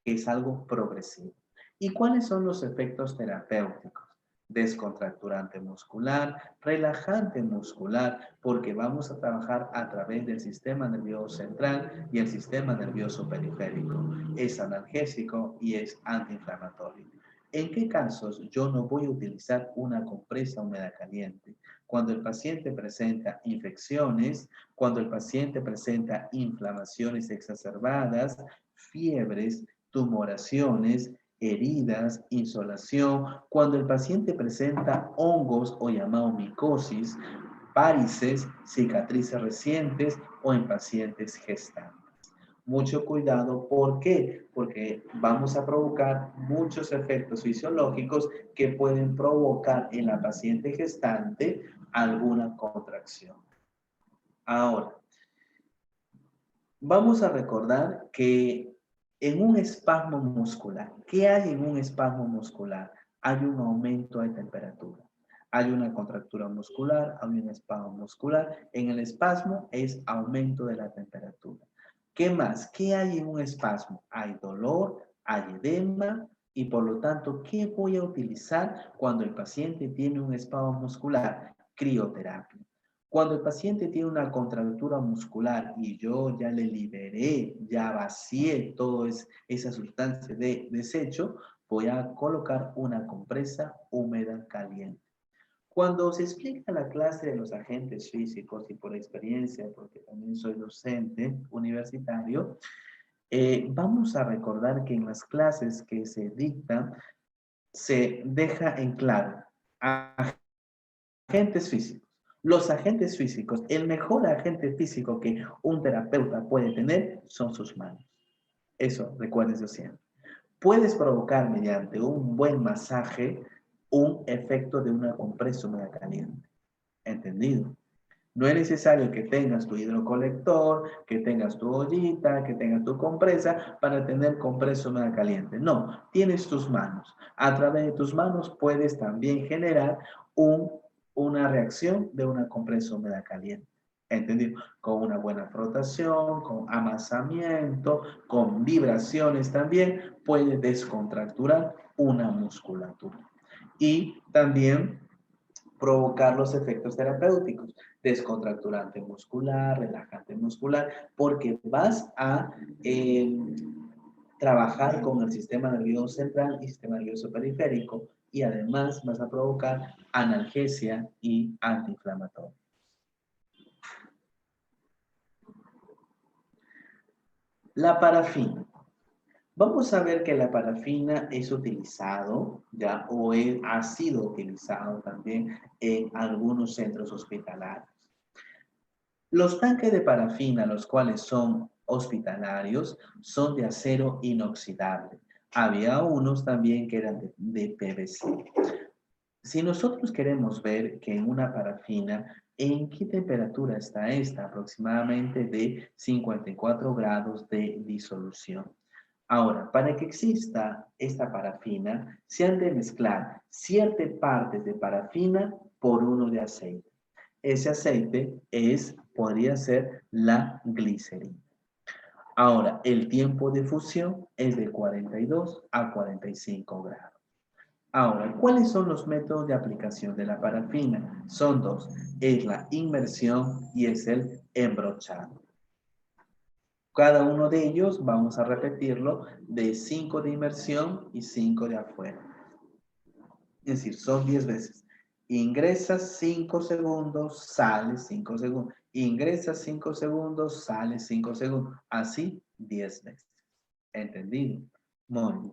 que es algo progresivo. ¿Y cuáles son los efectos terapéuticos? Descontracturante muscular, relajante muscular, porque vamos a trabajar a través del sistema nervioso central y el sistema nervioso periférico. Es analgésico y es antiinflamatorio. ¿En qué casos yo no voy a utilizar una compresa húmeda caliente? Cuando el paciente presenta infecciones, cuando el paciente presenta inflamaciones exacerbadas, fiebres, tumoraciones, heridas, insolación, cuando el paciente presenta hongos o llamado micosis, varices, cicatrices recientes o en pacientes gestantes. Mucho cuidado, ¿por qué? Porque vamos a provocar muchos efectos fisiológicos que pueden provocar en la paciente gestante alguna contracción. Ahora, vamos a recordar que en un espasmo muscular, ¿qué hay en un espasmo muscular? Hay un aumento de temperatura. Hay una contractura muscular, hay un espasmo muscular. En el espasmo es aumento de la temperatura. ¿Qué más? ¿Qué hay en un espasmo? Hay dolor, hay edema y por lo tanto, ¿qué voy a utilizar cuando el paciente tiene un espasmo muscular? Crioterapia. Cuando el paciente tiene una contractura muscular y yo ya le liberé, ya vacié toda esa sustancia de desecho, voy a colocar una compresa húmeda caliente. Cuando se explica la clase de los agentes físicos y por experiencia, porque también soy docente universitario, vamos a recordar que en las clases que se dictan se deja en claro agentes físicos. Los agentes físicos, el mejor agente físico que un terapeuta puede tener son sus manos. Eso, recuérdense siempre. Puedes provocar mediante un buen masaje un efecto de una compresa húmeda caliente. ¿Entendido? No es necesario que tengas tu hidrocolector, que tengas tu ollita, que tengas tu compresa para tener compresa húmeda caliente. No, tienes tus manos. A través de tus manos puedes también generar una reacción de una compresa húmeda caliente. ¿Entendido? Con una buena frotación, con amasamiento, con vibraciones también, puede descontracturar una musculatura. Y también provocar los efectos terapéuticos, descontracturante muscular, relajante muscular, porque vas a trabajar con el sistema nervioso central y sistema nervioso periférico y además vas a provocar analgesia y antiinflamatorio. La parafina. Vamos a ver que la parafina es utilizado ya o ha sido utilizado también en algunos centros hospitalarios. Los tanques de parafina, los cuales son hospitalarios, son de acero inoxidable. Había unos también que eran de PVC. Si nosotros queremos ver que en una parafina, ¿en qué temperatura está esta? Aproximadamente de 54 grados de disolución. Ahora, para que exista esta parafina, se han de mezclar ciertas partes de parafina por uno de aceite. Ese aceite podría ser la glicerina. Ahora, el tiempo de fusión es de 42 a 45 grados. Ahora, ¿cuáles son los métodos de aplicación de la parafina? Son dos, es la inmersión y es el embrochado. Cada uno de ellos, vamos a repetirlo, de 5 de inmersión y 5 de afuera. Es decir, son 10 veces. Ingresas 5 segundos, sales 5 segundos. Ingresas 5 segundos, sales 5 segundos. Así 10 veces. ¿Entendido? Muy bien.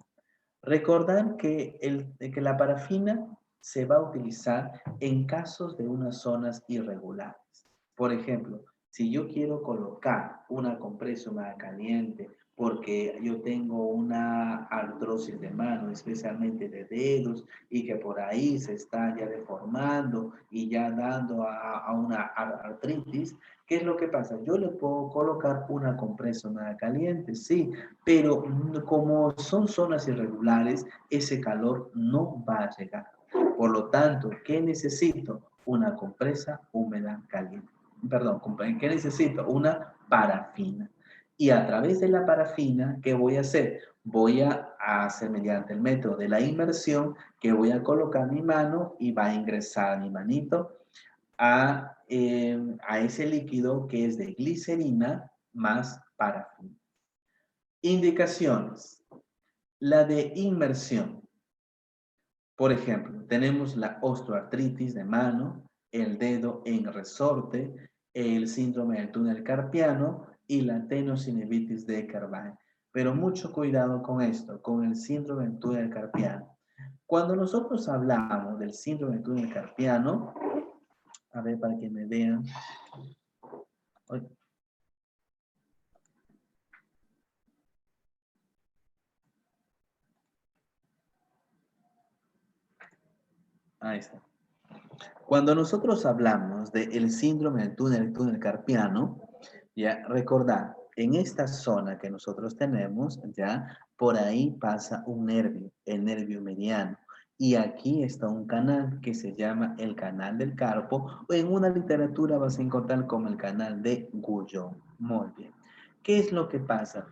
Recordar que la parafina se va a utilizar en casos de unas zonas irregulares. Por ejemplo, si yo quiero colocar una compresa húmeda caliente porque yo tengo una artrosis de mano, especialmente de dedos, y que por ahí se está ya deformando y ya dando a una artritis. ¿Qué es lo que pasa? Yo le puedo colocar una compresa nada caliente, sí, pero como son zonas irregulares, ese calor no va a llegar. Por lo tanto, ¿qué necesito? Una compresa húmeda caliente. Perdón, ¿qué necesito? Una parafina. Y a través de la parafina, ¿qué voy a hacer? Voy a hacer mediante el método de la inmersión que voy a colocar mi mano y va a ingresar mi manito a ese líquido que es de glicerina más parafina. Indicaciones. La de inmersión. Por ejemplo, tenemos la osteoartritis de mano, el dedo en resorte, el síndrome del túnel carpiano y la tenosinivitis de Carvajal. Pero mucho cuidado con esto, con el síndrome del túnel carpiano. Cuando nosotros hablamos del síndrome del túnel carpiano, a ver para que me vean. Ahí está. Cuando nosotros hablamos del síndrome del túnel carpiano, ya recordad, en esta zona que nosotros tenemos, ya por ahí pasa un nervio, el nervio mediano. Y aquí está un canal que se llama el canal del carpo, o en una literatura vas a encontrar como el canal de Guyon. Muy bien. ¿Qué es lo que pasa?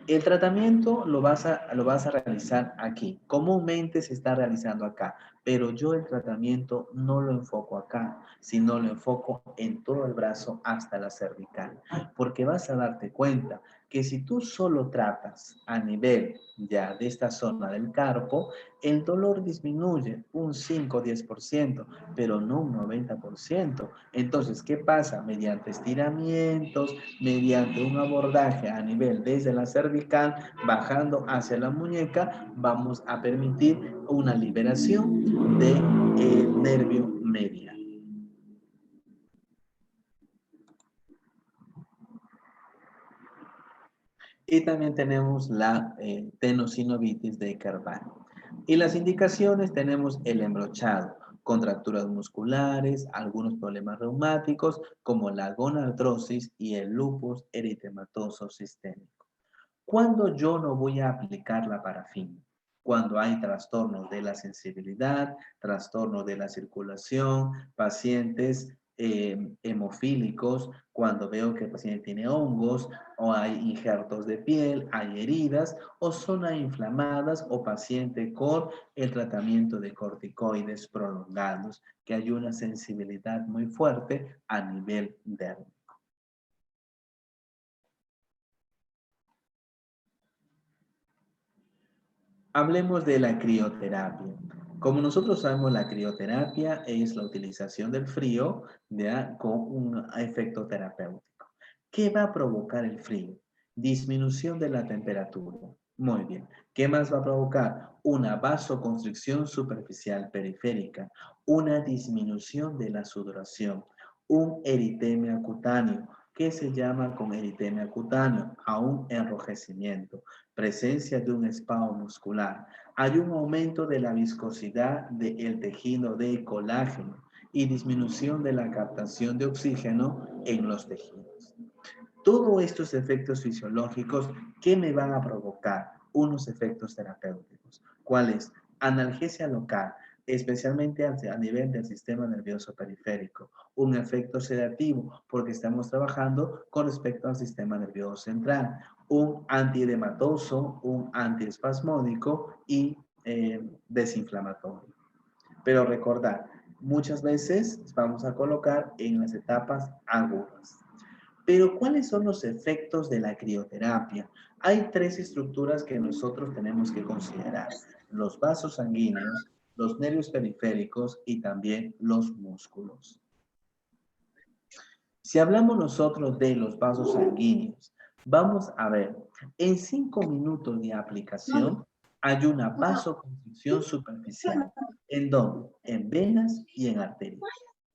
El tratamiento lo vas a realizar aquí. Comúnmente se está realizando acá, pero yo el tratamiento no lo enfoco acá, sino lo enfoco en todo el brazo hasta la cervical. Porque vas a darte cuenta que si tú solo tratas a nivel ya de esta zona del carpo, el dolor disminuye un 5 o 10%, pero no un 90%. Entonces, ¿qué pasa? Mediante estiramientos, mediante un abordaje a nivel desde la cervical, bajando hacia la muñeca, vamos a permitir una liberación del nervio medial. Y también tenemos la tenosinovitis de Carvalho. Y las indicaciones tenemos el embrochado, contracturas musculares, algunos problemas reumáticos como la gonartrosis y el lupus eritematoso sistémico. ¿Cuándo yo no voy a aplicar la parafina? Cuando hay trastornos de la sensibilidad, trastornos de la circulación, pacientes hemofílicos, cuando veo que el paciente tiene hongos o hay injertos de piel, hay heridas o zonas inflamadas o paciente con el tratamiento de corticoides prolongados, que hay una sensibilidad muy fuerte a nivel dérmico. Hablemos de la crioterapia. Como nosotros sabemos, la crioterapia es la utilización del frío ¿ya? Con un efecto terapéutico. ¿Qué va a provocar el frío? Disminución de la temperatura. Muy bien. ¿Qué más va a provocar? Una vasoconstricción superficial periférica, una disminución de la sudoración, un eritemia cutáneo. ¿Qué se llama con eritemia cutáneo? A un enrojecimiento, presencia de un espasmo muscular. Hay un aumento de la viscosidad del tejido de colágeno y disminución de la captación de oxígeno en los tejidos. Todos estos efectos fisiológicos, ¿qué me van a provocar? Unos efectos terapéuticos. ¿Cuáles? Analgesia local, especialmente a nivel del sistema nervioso periférico. Un efecto sedativo, porque estamos trabajando con respecto al sistema nervioso central. Un antiedematoso, un antiespasmódico y desinflamatorio. Pero recordar, muchas veces vamos a colocar en las etapas agudas. Pero ¿cuáles son los efectos de la crioterapia? Hay tres estructuras que nosotros tenemos que considerar: los vasos sanguíneos, los nervios periféricos y también los músculos. Si hablamos nosotros de los vasos sanguíneos, vamos a ver, en 5 minutos de aplicación hay una vasoconstricción superficial. ¿En dónde? En venas y en arterias.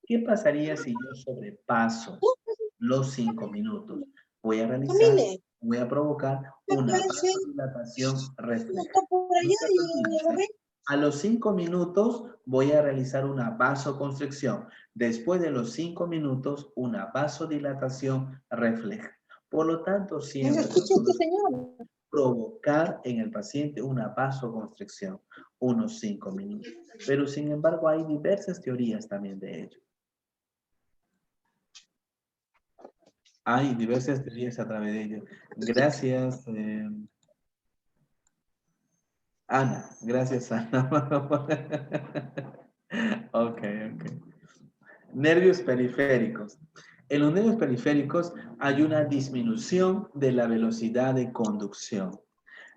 ¿Qué pasaría si yo sobrepaso los 5 minutos? Voy a realizar voy a provocar una vasodilatación refleja. No se olviden, a los 5 minutos voy a realizar una vasoconstricción. Después de los 5 minutos, una vasodilatación refleja. Por lo tanto, siempre provocar en el paciente una vasoconstricción, unos 5 minutos. Pero sin embargo, hay diversas teorías también de ello. Hay diversas teorías a través de ello. Gracias, Ana. Gracias, Ana. Ok. Nervios periféricos. En los nervios periféricos hay una disminución de la velocidad de conducción.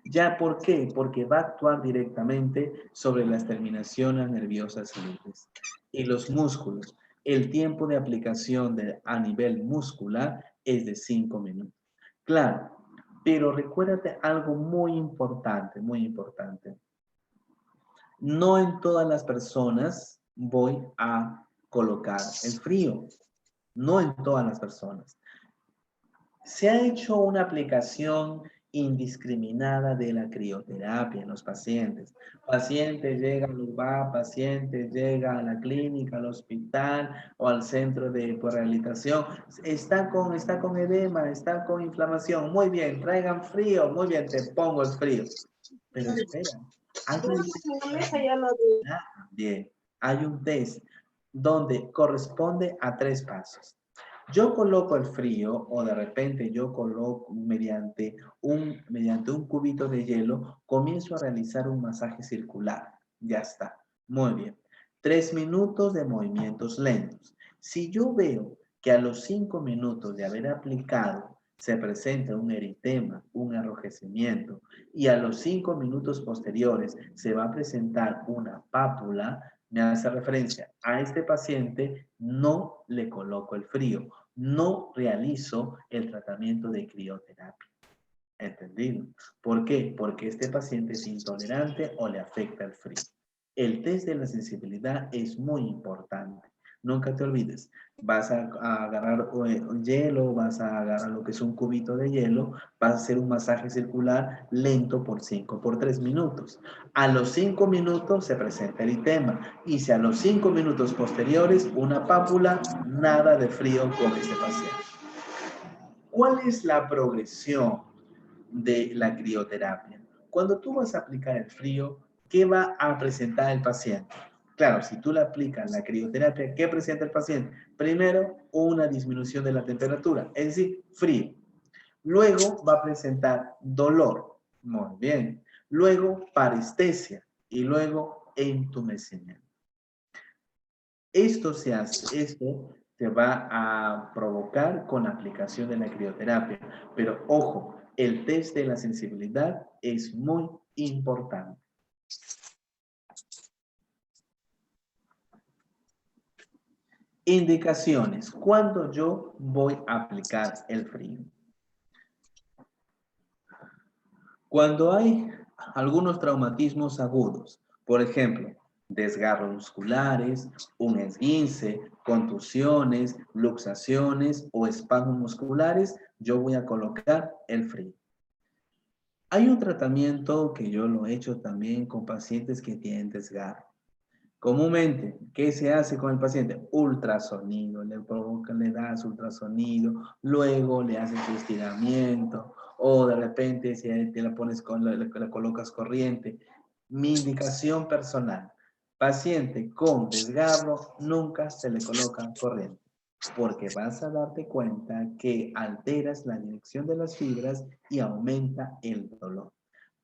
¿Ya por qué? Porque va a actuar directamente sobre las terminaciones nerviosas libres y los músculos. El tiempo de aplicación a nivel muscular es de 5 minutos. Claro, pero recuérdate algo muy importante, muy importante. No en todas las personas voy a colocar el frío. No en todas las personas. Se ha hecho una aplicación indiscriminada de la crioterapia en los pacientes. Paciente llega al lugar, paciente llega a la clínica, al hospital o al centro de rehabilitación. Está con edema, está con inflamación. Muy bien, traigan frío. Muy bien, te pongo el frío. Pero espera, hay un test. Bien, hay un test donde corresponde a 3 pasos. Yo coloco el frío o de repente yo coloco mediante un cubito de hielo, comienzo a realizar un masaje circular. Ya está. Muy bien. 3 minutos de movimientos lentos. Si yo veo que a los 5 minutos de haber aplicado se presenta un eritema, un enrojecimiento, y a los 5 minutos posteriores se va a presentar una pápula, me hace referencia a este paciente, no le coloco el frío, no realizo el tratamiento de crioterapia. ¿Entendido? ¿Por qué? Porque este paciente es intolerante o le afecta el frío. El test de la sensibilidad es muy importante. Nunca te olvides, vas a agarrar hielo, vas a agarrar lo que es un cubito de hielo, vas a hacer un masaje circular lento por 3 minutos. A los 5 minutos se presenta el eritema y si a los 5 minutos posteriores una pápula, nada de frío con este paciente. ¿Cuál es la progresión de la crioterapia? Cuando tú vas a aplicar el frío, ¿qué va a presentar el paciente? Claro, si tú le aplicas la crioterapia, ¿qué presenta el paciente? Primero, una disminución de la temperatura, es decir, frío. Luego va a presentar dolor. Muy bien. Luego, parestesia. Y luego, entumecimiento. Esto se va a provocar con la aplicación de la crioterapia. Pero ojo, el test de la sensibilidad es muy importante. Indicaciones. ¿Cuándo yo voy a aplicar el frío? Cuando hay algunos traumatismos agudos, por ejemplo, desgarros musculares, un esguince, contusiones, luxaciones o espasmos musculares, yo voy a colocar el frío. Hay un tratamiento que yo lo he hecho también con pacientes que tienen desgarro. Comúnmente, ¿qué se hace con el paciente? Ultrasonido, le das ultrasonido, luego le haces su estiramiento, o de repente si te la pones le colocas corriente. Mi indicación personal, paciente con desgarro, nunca se le coloca corriente, porque vas a darte cuenta que alteras la dirección de las fibras y aumenta el dolor.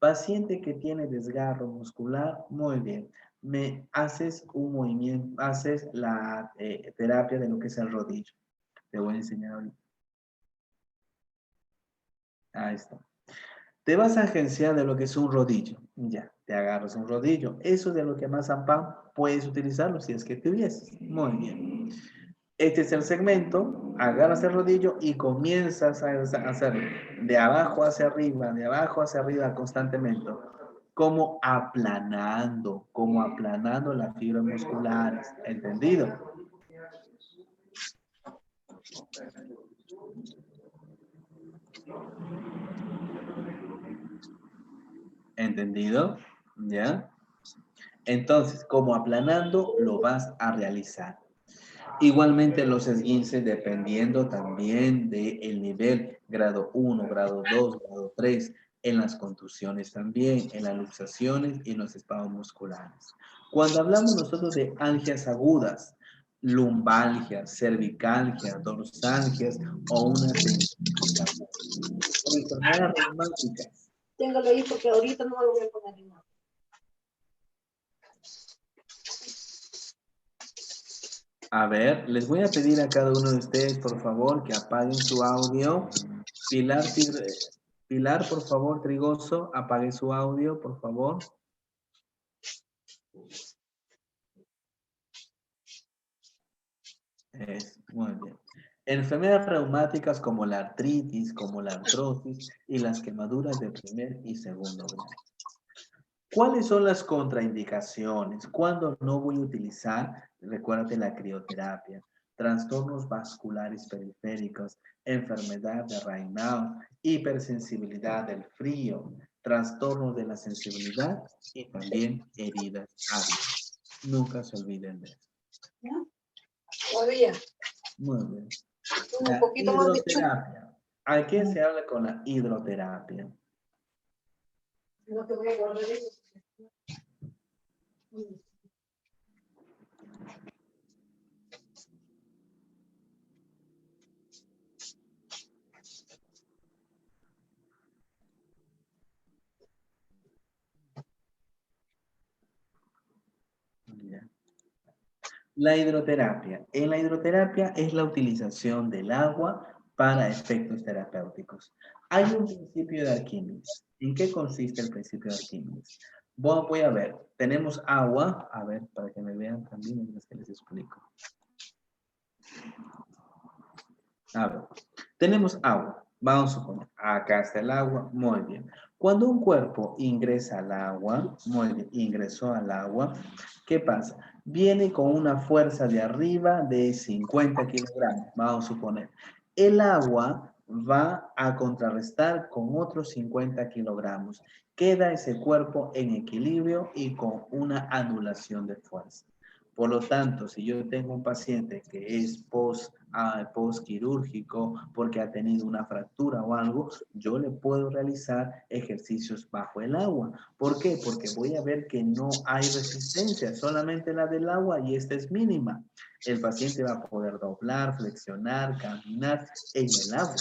Paciente que tiene desgarro muscular, muy bien. Me haces un movimiento, haces la terapia de lo que es el rodillo. Te voy a enseñar ahorita. Ahí está. Te vas a agenciar de lo que es un rodillo. Ya, te agarras un rodillo. Eso es de lo que más Ampam puedes utilizarlo si es que tuvieses. Muy bien. Este es el segmento. Agarras el rodillo y comienzas a hacerlo de abajo hacia arriba constantemente. Como aplanando las fibras musculares. ¿Entendido? ¿Entendido? ¿Ya? Entonces, como aplanando, lo vas a realizar. Igualmente los esguinces, dependiendo también del nivel, grado 1, grado 2, grado 3, en las contusiones también, en las luxaciones y en los espasmos musculares. Cuando hablamos nosotros de algias agudas, lumbalgias, cervicalgias, dorsalgias o una tendinitis aguda, o enfermedades reumáticas. Téngalo ahí porque ahorita no lo voy a poner en nada. A ver, les voy a pedir a cada uno de ustedes, por favor, que apaguen su audio. Pilar, por favor, Trigoso, apague su audio, por favor. Muy bien. Enfermedades reumáticas como la artritis, como la artrosis y las quemaduras de primer y segundo grado. ¿Cuáles son las contraindicaciones? ¿Cuándo no voy a utilizar? Recuérdate la crioterapia, trastornos vasculares periféricos, enfermedad de Raynaud, hipersensibilidad del frío, trastornos de la sensibilidad y también heridas hábiles. Nunca se olviden de eso. Todavía. Muy bien. Un La poquito más de chup. hidroterapia. ¿A qué se habla con la hidroterapia? No te voy a guardar eso. Ya. La hidroterapia. En la hidroterapia es la utilización del agua para efectos terapéuticos. Hay un principio de Arquímedes. ¿En qué consiste el principio de Arquímedes? Voy a ver. Tenemos agua. A ver, para que me vean también mientras que les explico. A ver. Tenemos agua. Vamos a suponer. Acá está el agua. Muy bien. Cuando un cuerpo ingresa al agua, muy bien, ingresó al agua, ¿qué pasa? Viene con una fuerza de arriba de 50 kilogramos, vamos a suponer. El agua va a contrarrestar con otros 50 kilogramos. Queda ese cuerpo en equilibrio y con una anulación de fuerza. Por lo tanto, si yo tengo un paciente que es postquirúrgico porque ha tenido una fractura o algo, yo le puedo realizar ejercicios bajo el agua. ¿Por qué? Porque voy a ver que no hay resistencia, solamente la del agua y esta es mínima. El paciente va a poder doblar, flexionar, caminar en el agua.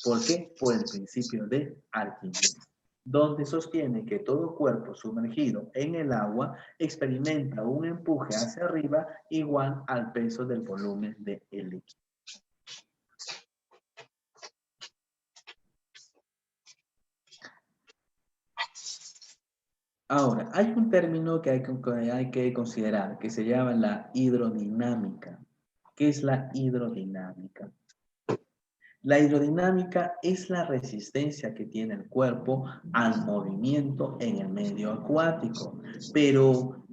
¿Por qué? Por el principio de Arquímedes, donde sostiene que todo cuerpo sumergido en el agua experimenta un empuje hacia arriba igual al peso del volumen del líquido. Ahora, hay un término que hay que considerar que se llama la hidrodinámica. ¿Qué es la hidrodinámica? La hidrodinámica es la resistencia que tiene el cuerpo al movimiento en el medio acuático, pero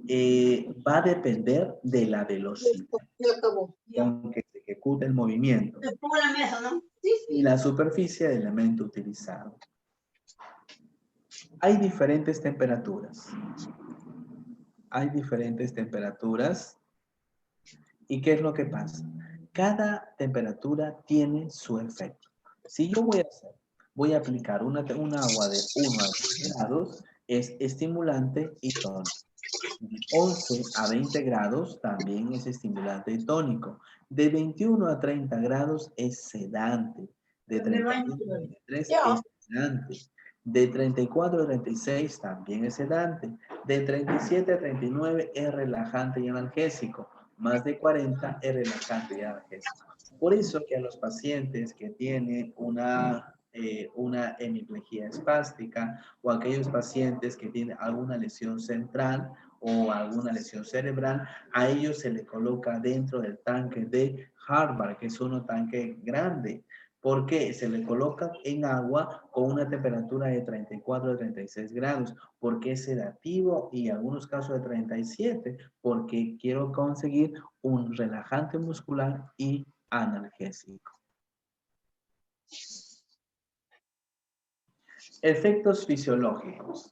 va a depender de la velocidad con que se ejecuta el movimiento y la superficie del elemento utilizado. Hay diferentes temperaturas. Hay diferentes temperaturas. ¿Y qué es lo que pasa? Cada temperatura tiene su efecto. Si yo voy a aplicar una agua de 1 a 10 grados, es estimulante y tónico. De 11 a 20 grados también es estimulante y tónico. De 21 a 30 grados es sedante. De 31 a 33 es sedante. De 34 a 36 también es sedante. De 37 a 39 es relajante y analgésico. Más de 40 es relajante y analgésico. Por eso que a los pacientes que tienen una hemiplegia espástica o aquellos pacientes que tienen alguna lesión central o alguna lesión cerebral, a ellos se le coloca dentro del tanque de Harvard, que es un tanque grande. ¿Por qué? Se le coloca en agua con una temperatura de 34 a 36 grados, porque es sedativo y en algunos casos de 37, porque quiero conseguir un relajante muscular y analgésico. Efectos fisiológicos.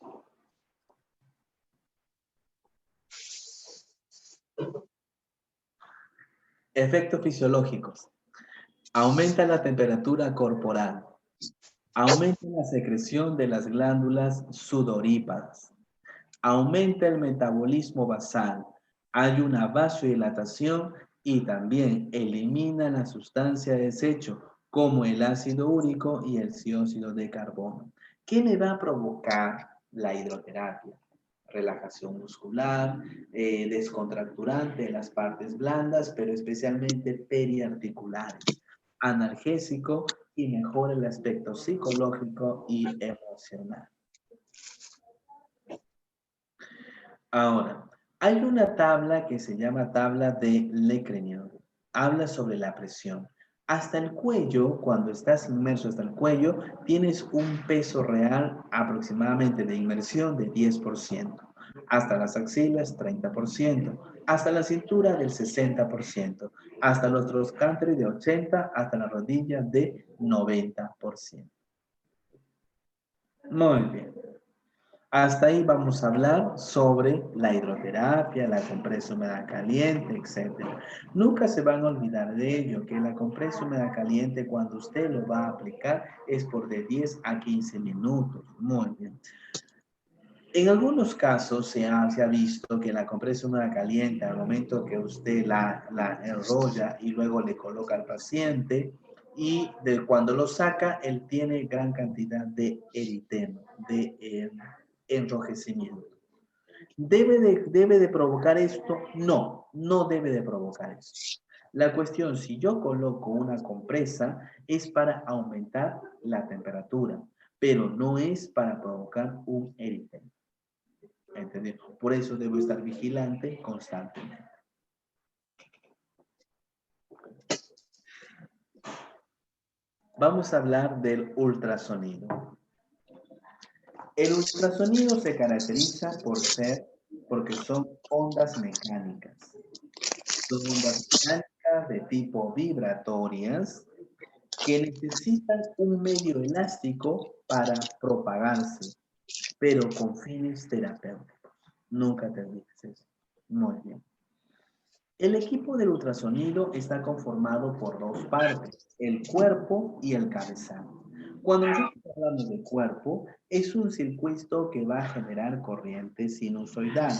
Efectos fisiológicos. Aumenta la temperatura corporal. Aumenta la secreción de las glándulas sudoríparas. Aumenta el metabolismo basal. Hay una vasodilatación y también elimina la sustancia de desecho como el ácido úrico y el dióxido de carbono. ¿Qué me va a provocar la hidroterapia? Relajación muscular, descontracturante de las partes blandas, pero especialmente periarticulares, analgésico y mejora el aspecto psicológico y emocional. Ahora, hay una tabla que se llama tabla de Lecrenion. Habla sobre la presión. Hasta el cuello, cuando estás inmerso hasta el cuello, tienes un peso real aproximadamente de inmersión de 10%. Hasta las axilas, 30%. Hasta la cintura, del 60%. Hasta los trocánteres, de 80%. Hasta la rodilla, de 90%. Muy bien. Hasta ahí vamos a hablar sobre la hidroterapia, la compresa húmeda caliente, etc. Nunca se van a olvidar de ello, que la compresa húmeda caliente cuando usted lo va a aplicar es por de 10 a 15 minutos. Muy bien. En algunos casos se ha visto que la compresa húmeda caliente, al momento que usted la enrolla y luego le coloca al paciente, y cuando lo saca, él tiene gran cantidad de eritema, de enrojecimiento. ¿Debe de provocar esto? No, no debe de provocar esto. La cuestión, si yo coloco una compresa, es para aumentar la temperatura, pero no es para provocar un eritema. ¿Entendido? Por eso debo estar vigilante constantemente. Vamos a hablar del ultrasonido. El ultrasonido se caracteriza porque son ondas mecánicas. Son ondas mecánicas de tipo vibratorias que necesitan un medio elástico para propagarse, pero con fines terapéuticos. Nunca te olvides eso. Muy bien. El equipo del ultrasonido está conformado por dos partes, el cuerpo y el cabezal. Cuando nosotros hablamos de cuerpo, es un circuito que va a generar corriente sinusoidal.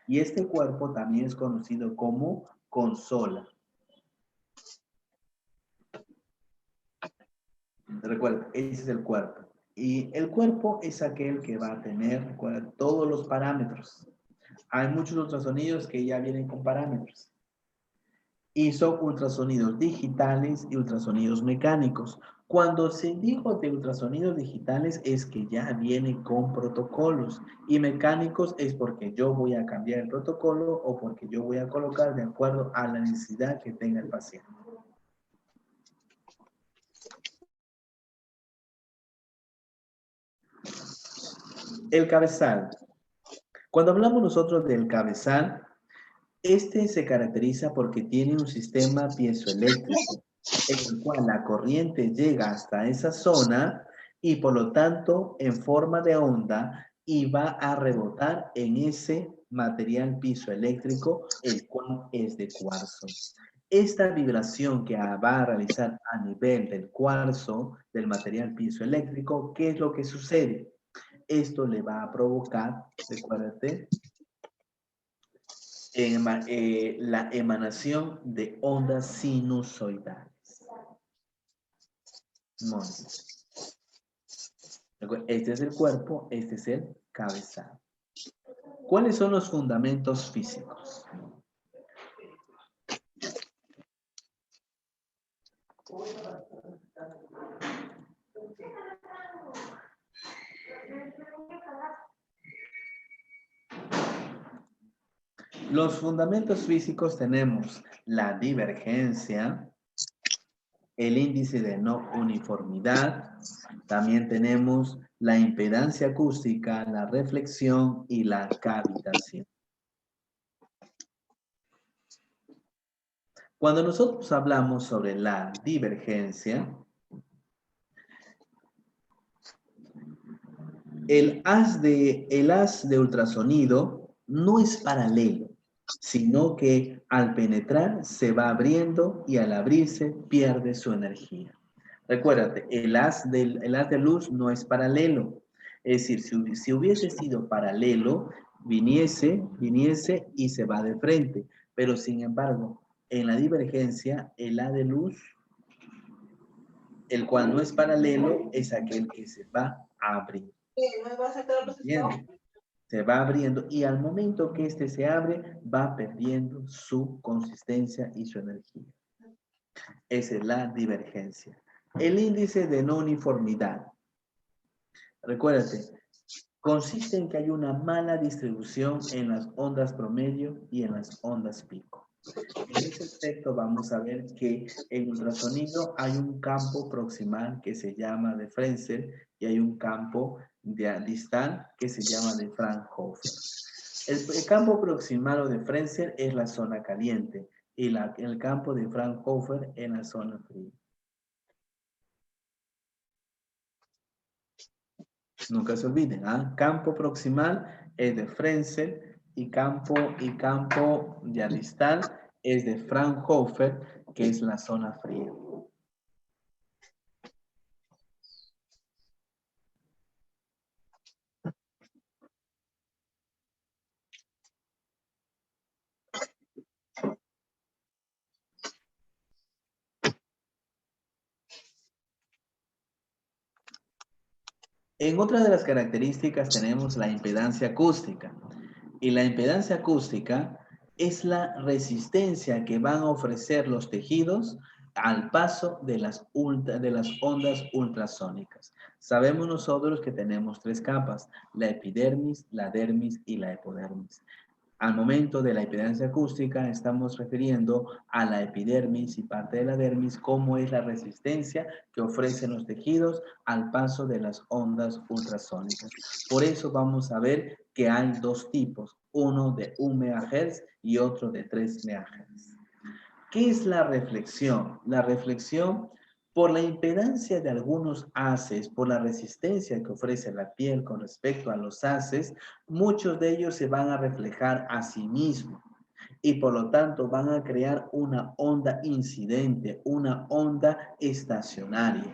Y este cuerpo también es conocido como consola. Recuerda, ese es el cuerpo. Y el cuerpo es aquel que va a tener, recuerda, todos los parámetros. Hay muchos ultrasonidos que ya vienen con parámetros. Y son ultrasonidos digitales y ultrasonidos mecánicos. Cuando se dijo de ultrasonidos digitales es que ya viene con protocolos, y mecánicos es porque yo voy a cambiar el protocolo o porque yo voy a colocar de acuerdo a la necesidad que tenga el paciente. El cabezal. Cuando hablamos nosotros del cabezal, este se caracteriza porque tiene un sistema piezoeléctrico, en el cual la corriente llega hasta esa zona y por lo tanto en forma de onda y va a rebotar en ese material piezoeléctrico, el cual es de cuarzo. Esta vibración que va a realizar a nivel del cuarzo, del material piezoeléctrico, ¿qué es lo que sucede? Esto le va a provocar, recuérdate, la emanación de ondas sinusoidales. Muy bien. Este es el cuerpo, este es el cabezal. ¿Cuáles son los fundamentos físicos? Los fundamentos físicos tenemos la divergencia, el índice de no uniformidad, también tenemos la impedancia acústica, la reflexión y la cavitación. Cuando nosotros hablamos sobre la divergencia, el haz de ultrasonido no es paralelo. sino que al penetrar se va abriendo y al abrirse pierde su energía. Recuérdate, el haz de luz no es paralelo. Es decir, si hubiese sido paralelo, viniese y se va de frente. Pero sin embargo, en la divergencia, el haz de luz, el cual no es paralelo, es aquel que se va a abrir. ¿Me vas a sacar los ¿Entiendes? Se va abriendo y al momento que este se abre, va perdiendo su consistencia y su energía. Esa es la divergencia. El índice de no uniformidad. Recuérdate, consiste en que hay una mala distribución en las ondas promedio y en las ondas pico. En ese aspecto vamos a ver que en ultrasonido hay un campo proximal que se llama de Frenzel y hay un campo distal que se llama de Fraunhofer. El campo proximal o de Frenzel es la zona caliente y el campo de Fraunhofer en la zona fría. Nunca se olviden, ¿ah? Campo proximal es de Frenzel y campo ya distal es de Fraunhofer, que es la zona fría. En otra de las características tenemos la impedancia acústica. Y la impedancia acústica es la resistencia que van a ofrecer los tejidos al paso de las ondas ultrasónicas. Sabemos nosotros que tenemos tres capas, la epidermis, la dermis y la hipodermis. Al momento de la impedancia acústica estamos refiriendo a la epidermis y parte de la dermis, cómo es la resistencia que ofrecen los tejidos al paso de las ondas ultrasónicas. Por eso vamos a ver que hay dos tipos, uno de 1 MHz y otro de 3 MHz. ¿Qué es la reflexión? La reflexión, por la impedancia de algunos haces, por la resistencia que ofrece la piel con respecto a los haces, muchos de ellos se van a reflejar a sí mismos y por lo tanto van a crear una onda incidente, una onda estacionaria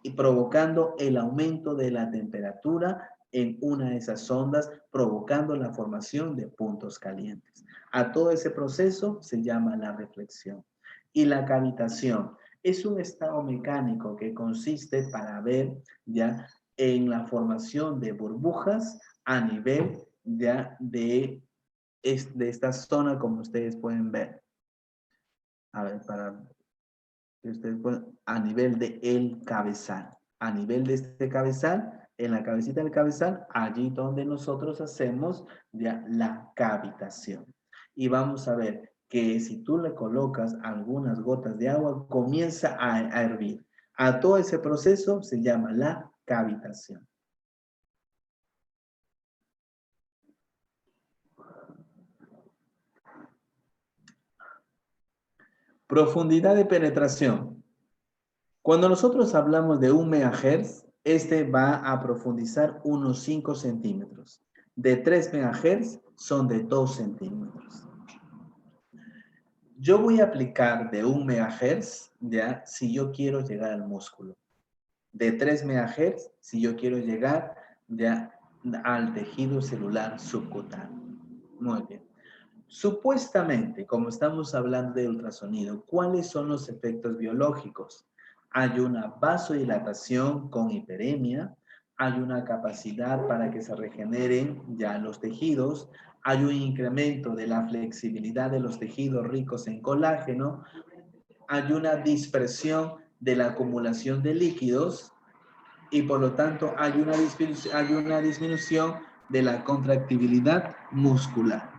y provocando el aumento de la temperatura en una de esas ondas, provocando la formación de puntos calientes. A todo ese proceso se llama la reflexión. Y la cavitación es un estado mecánico que consiste para ver ya en la formación de burbujas a nivel ya de esta zona, como ustedes pueden ver. A ver, para que ustedes puedan, a nivel de el cabezal. A nivel de este cabezal, en la cabecita del cabezal, allí donde nosotros hacemos ya la cavitación. Y vamos a ver que si tú le colocas algunas gotas de agua, comienza a hervir. A todo ese proceso se llama la cavitación. Profundidad de penetración. Cuando nosotros hablamos de 1 MHz, este va a profundizar unos 5 centímetros. De 3 MHz son de 2 centímetros. Yo voy a aplicar de 1 MHz, ya, si yo quiero llegar al músculo. De 3 MHz, si yo quiero llegar ya al tejido celular subcutáneo. Muy bien. Supuestamente, como estamos hablando de ultrasonido, ¿cuáles son los efectos biológicos? Hay una vasodilatación con hiperemia, hay una capacidad para que se regeneren ya los tejidos, hay un incremento de la flexibilidad de los tejidos ricos en colágeno, hay una dispersión de la acumulación de líquidos y por lo tanto hay una disminución de la contractibilidad muscular.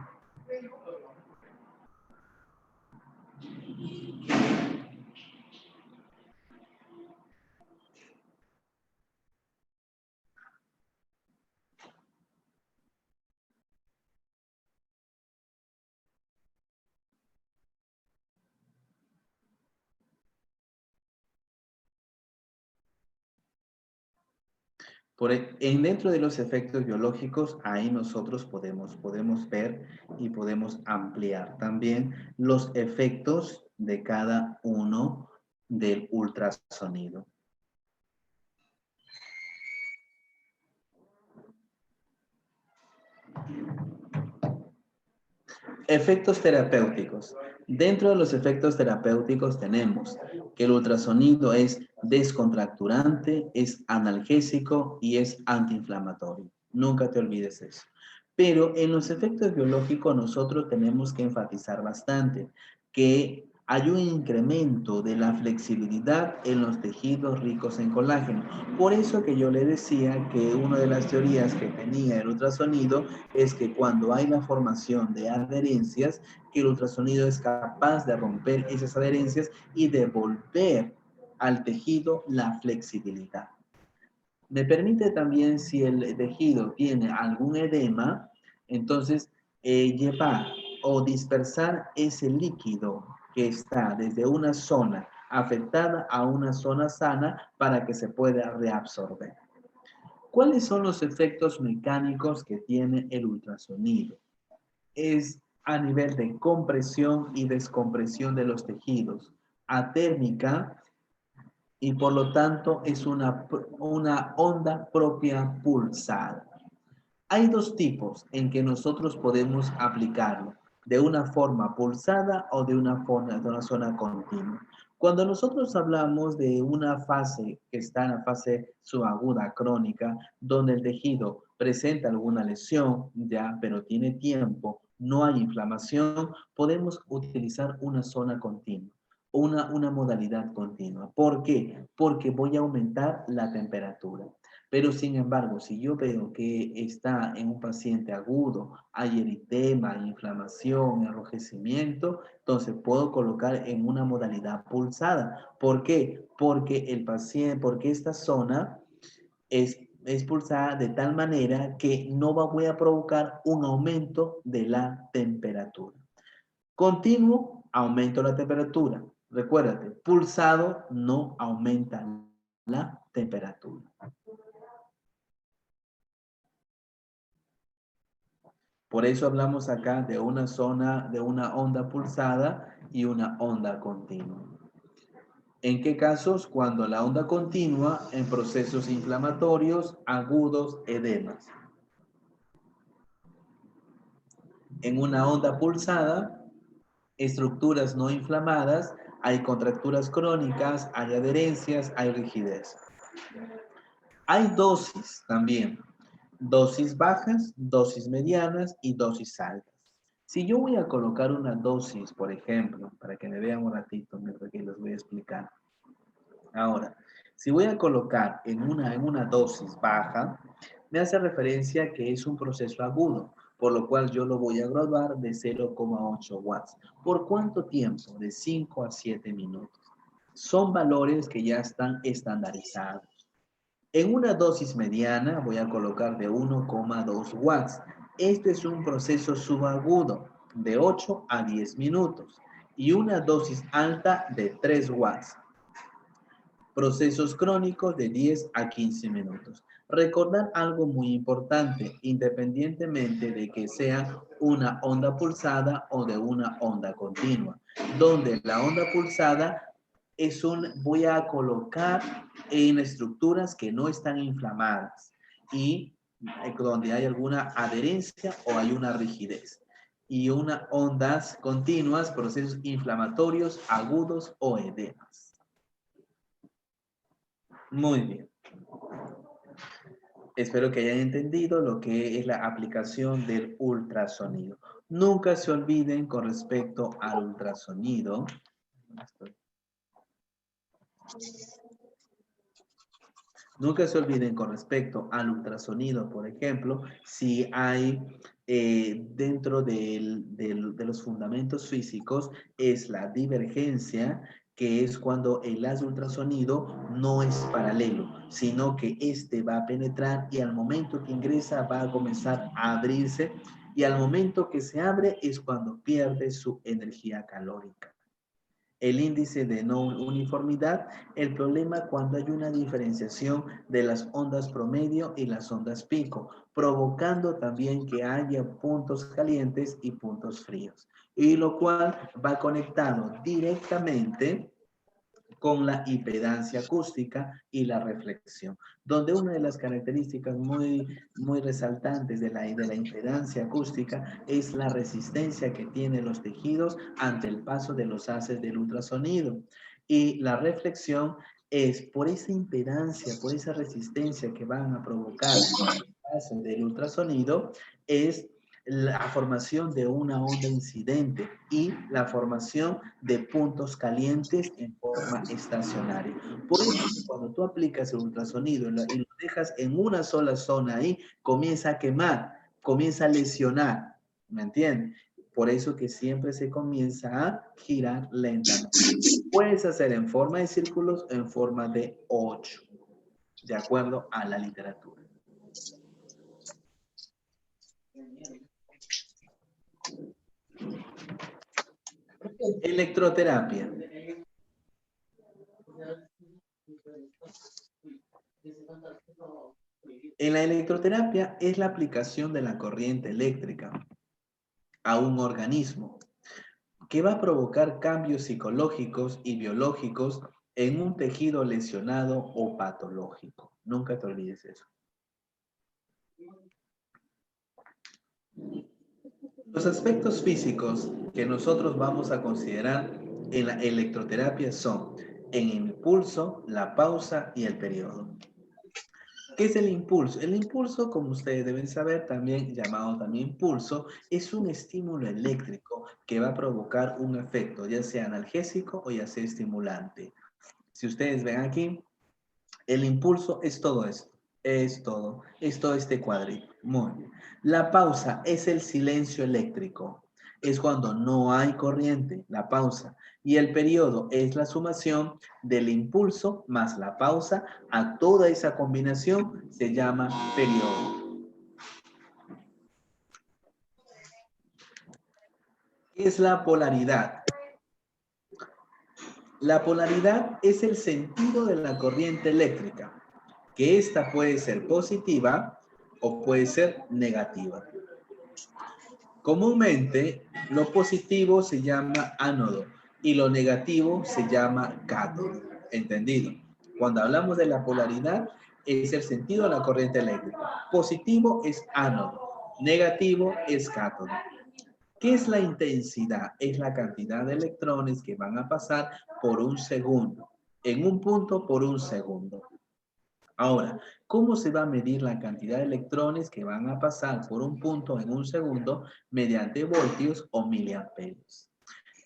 Dentro de los efectos biológicos, ahí nosotros podemos ver y podemos ampliar también los efectos de cada uno del ultrasonido. Efectos terapéuticos. Dentro de los efectos terapéuticos tenemos que el ultrasonido es descontracturante, es analgésico y es antiinflamatorio. Nunca te olvides eso. Pero en los efectos biológicos nosotros tenemos que enfatizar bastante que hay un incremento de la flexibilidad en los tejidos ricos en colágeno. Por eso que yo le decía que una de las teorías que tenía el ultrasonido es que cuando hay la formación de adherencias, que el ultrasonido es capaz de romper esas adherencias y devolver al tejido la flexibilidad. Me permite también, si el tejido tiene algún edema, entonces llevar o dispersar ese líquido que está desde una zona afectada a una zona sana para que se pueda reabsorber. ¿Cuáles son los efectos mecánicos que tiene el ultrasonido? Es a nivel de compresión y descompresión de los tejidos, atérmica, y por lo tanto es una onda propia pulsada. Hay dos tipos en que nosotros podemos aplicarlo, de una forma pulsada o de una zona continua. Cuando nosotros hablamos de una fase que está en la fase subaguda crónica, donde el tejido presenta alguna lesión, ya, pero tiene tiempo, no hay inflamación, podemos utilizar una zona continua, una modalidad continua. ¿Por qué? Porque voy a aumentar la temperatura. Pero sin embargo, si yo veo que está en un paciente agudo, hay eritema, inflamación, enrojecimiento, entonces puedo colocar en una modalidad pulsada. ¿Por qué? Porque porque esta zona es pulsada de tal manera que no voy a provocar un aumento de la temperatura. Continuo, aumento la temperatura. Recuérdate, pulsado no aumenta la temperatura. Por eso hablamos acá de una zona, de una onda pulsada y una onda continua. ¿En qué casos? Cuando la onda continua en procesos inflamatorios, agudos, edemas. En una onda pulsada, estructuras no inflamadas, hay contracturas crónicas, hay adherencias, hay rigidez. Hay dosis también. Dosis bajas, dosis medianas y dosis altas. Si yo voy a colocar una dosis, por ejemplo, para que me vean un ratito mientras que les voy a explicar. Ahora, si voy a colocar en una dosis baja, me hace referencia que es un proceso agudo, por lo cual yo lo voy a graduar de 0,8 watts. ¿Por cuánto tiempo? De 5 a 7 minutos. Son valores que ya están estandarizados. En una dosis mediana voy a colocar de 1,2 watts. Este es un proceso subagudo de 8 a 10 minutos y una dosis alta de 3 watts. Procesos crónicos de 10 a 15 minutos. Recordar algo muy importante, independientemente de que sea una onda pulsada o de una onda continua, donde la onda pulsada voy a colocar en estructuras que no están inflamadas y donde hay alguna adherencia o hay una rigidez. Y una ondas continuas, procesos inflamatorios, agudos o edemas. Muy bien. Espero que hayan entendido lo que es la aplicación del ultrasonido. Nunca se olviden con respecto al ultrasonido. Nunca se olviden con respecto al ultrasonido, por ejemplo, si hay dentro de los fundamentos físicos, es la divergencia, que es cuando el haz de ultrasonido no es paralelo, sino que este va a penetrar y al momento que ingresa va a comenzar a abrirse y al momento que se abre es cuando pierde su energía calórica. el índice de no uniformidad, el problema cuando hay una diferenciación de las ondas promedio y las ondas pico, provocando también que haya puntos calientes y puntos fríos, y lo cual va conectado directamente con la impedancia acústica y la reflexión, donde una de las características muy resaltantes de la impedancia acústica es la resistencia que tienen los tejidos ante el paso de los haces del ultrasonido. Y la reflexión es por esa impedancia, por esa resistencia que van a provocar el paso del ultrasonido, es la formación de una onda incidente y la formación de puntos calientes en forma estacionaria. Por eso, cuando tú aplicas el ultrasonido y lo dejas en una sola zona ahí, comienza a quemar, comienza a lesionar, ¿me entiendes? Por eso que siempre se comienza a girar lentamente. Puedes hacer en forma de círculos, en forma de 8, de acuerdo a la literatura. Electroterapia. En la electroterapia es la aplicación de la corriente eléctrica a un organismo que va a provocar cambios psicológicos y biológicos en un tejido lesionado o patológico. Nunca te olvides eso. Los aspectos físicos que nosotros vamos a considerar en la electroterapia son el impulso, la pausa y el periodo. ¿Qué es el impulso? El impulso, como ustedes deben saber, también llamado también pulso, es un estímulo eléctrico que va a provocar un efecto, ya sea analgésico o ya sea estimulante. Si ustedes ven aquí, el impulso es todo esto, es todo este cuadrito. Muy bien. La pausa es el silencio eléctrico, es cuando no hay corriente, la pausa. Y el periodo es la sumación del impulso más la pausa, a toda esa combinación se llama periodo. ¿Qué es la polaridad? La polaridad es el sentido de la corriente eléctrica, que esta puede ser positiva o puede ser negativa. Comúnmente, lo positivo se llama ánodo y lo negativo se llama cátodo. ¿Entendido? Cuando hablamos de la polaridad, es el sentido de la corriente eléctrica. Positivo es ánodo, negativo es cátodo. ¿Qué es la intensidad? Es la cantidad de electrones que van a pasar por un segundo, en un punto por un segundo. Ahora, ¿cómo se va a medir la cantidad de electrones que van a pasar por un punto en un segundo mediante voltios o miliamperios?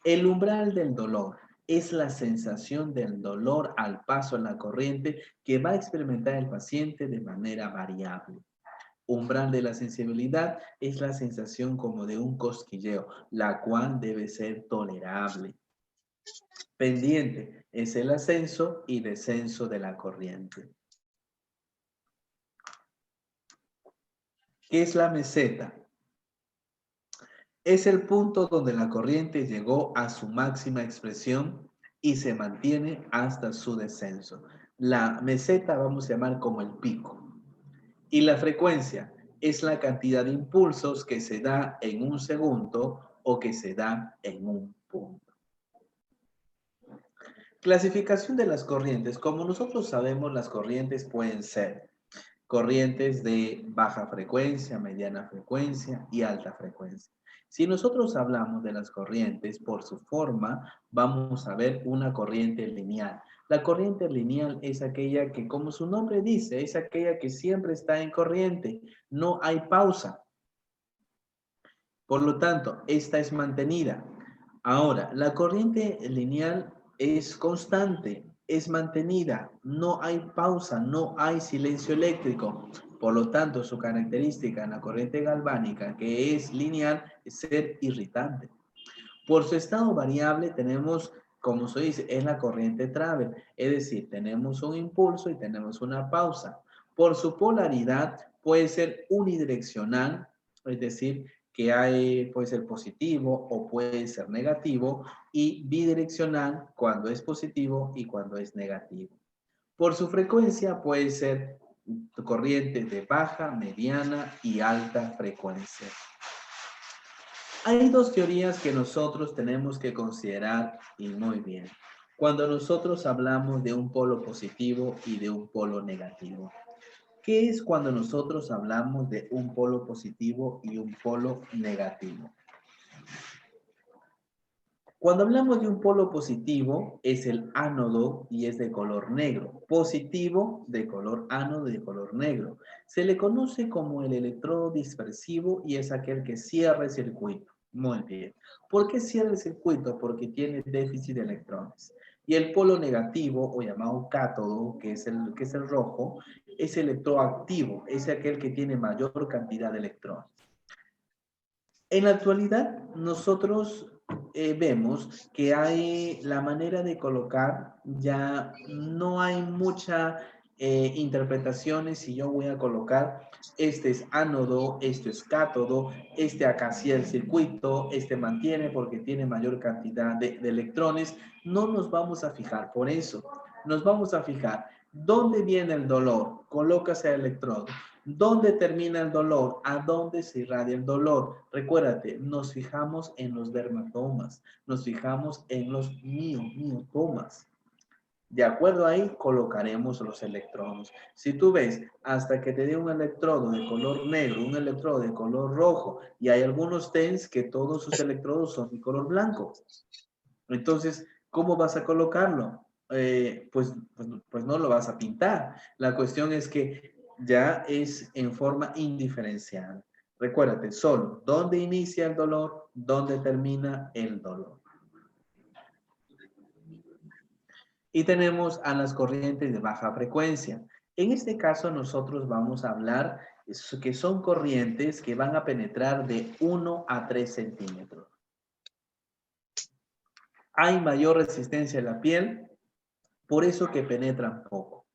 El umbral del dolor es la sensación del dolor al paso de la corriente que va a experimentar el paciente de manera variable. Umbral de la sensibilidad es la sensación como de un cosquilleo, la cual debe ser tolerable. Pendiente es el ascenso y descenso de la corriente. ¿Qué es la meseta? Es el punto donde la corriente llegó a su máxima expresión y se mantiene hasta su descenso. La meseta vamos a llamar como el pico. Y la frecuencia es la cantidad de impulsos que se da en un segundo o que se da en un punto. Clasificación de las corrientes. Como nosotros sabemos, las corrientes pueden ser corrientes de baja frecuencia, mediana frecuencia y alta frecuencia. Si nosotros hablamos de las corrientes por su forma, vamos a ver una corriente lineal. La corriente lineal es aquella que, como su nombre dice, es aquella que siempre está en corriente. No hay pausa. Por lo tanto, esta es mantenida. Ahora, la corriente lineal es constante, es mantenida, no hay pausa, no hay silencio eléctrico. Por lo tanto, su característica en la corriente galvánica, que es lineal, es ser irritante. Por su estado variable tenemos, como se dice, es la corriente travel, es decir, tenemos un impulso y tenemos una pausa. Por su polaridad puede ser unidireccional, es decir, puede ser positivo o puede ser negativo, y bidireccional cuando es positivo y cuando es negativo. Por su frecuencia puede ser corriente de baja, mediana y alta frecuencia. Hay dos teorías que nosotros tenemos que considerar y muy bien. Cuando nosotros hablamos de un polo positivo y de un polo negativo. ¿Qué es cuando nosotros hablamos de un polo positivo y un polo negativo? Cuando hablamos de un polo positivo, es el ánodo y es de color negro. Positivo de color ánodo y de color negro. Se le conoce como el electrodo dispersivo y es aquel que cierra el circuito. Muy bien. ¿Por qué cierra el circuito? Porque tiene déficit de electrones. Y el polo negativo, o llamado cátodo, que es el rojo, es electroactivo. Es aquel que tiene mayor cantidad de electrones. En la actualidad, nosotros vemos que hay la manera de colocar, ya no hay mucha interpretaciones si yo voy a colocar, este es ánodo, este es cátodo, este acá cierra el circuito, este mantiene porque tiene mayor cantidad de electrones. No nos vamos a fijar por eso. Nos vamos a fijar dónde viene el dolor, colócase el electrodo. ¿Dónde termina el dolor? ¿A dónde se irradia el dolor? Recuérdate, nos fijamos en los dermatomas, nos fijamos en los miotomas. De acuerdo ahí, colocaremos los electrodos. Si tú ves, hasta que te dé un electrodo de color negro, un electrodo de color rojo, y hay algunos TENS que todos sus electrodos son de color blanco. Entonces, ¿cómo vas a colocarlo? Pues no lo vas a pintar. La cuestión es que ya es en forma indiferencial. Recuérdate, solo dónde inicia el dolor, dónde termina el dolor. Y tenemos a las corrientes de baja frecuencia. En este caso nosotros vamos a hablar que son corrientes que van a penetrar de 1 a 3 centímetros. Hay mayor resistencia en la piel, por eso que penetran poco.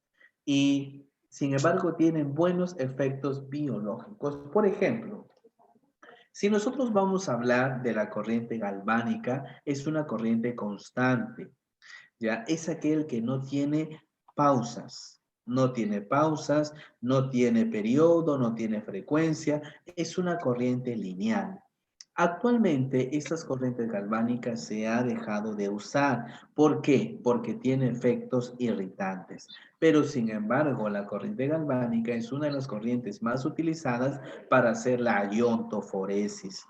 Y sin embargo tienen buenos efectos biológicos. Por ejemplo, si nosotros vamos a hablar de la corriente galvánica, es una corriente constante. ¿Ya? Es aquel que no tiene pausas. No tiene pausas, no tiene periodo, no tiene frecuencia. Es una corriente lineal. Actualmente, estas corrientes galvánicas se ha dejado de usar. ¿Por qué? Porque tiene efectos irritantes. Pero, sin embargo, la corriente galvánica es una de las corrientes más utilizadas para hacer la iontoforesis.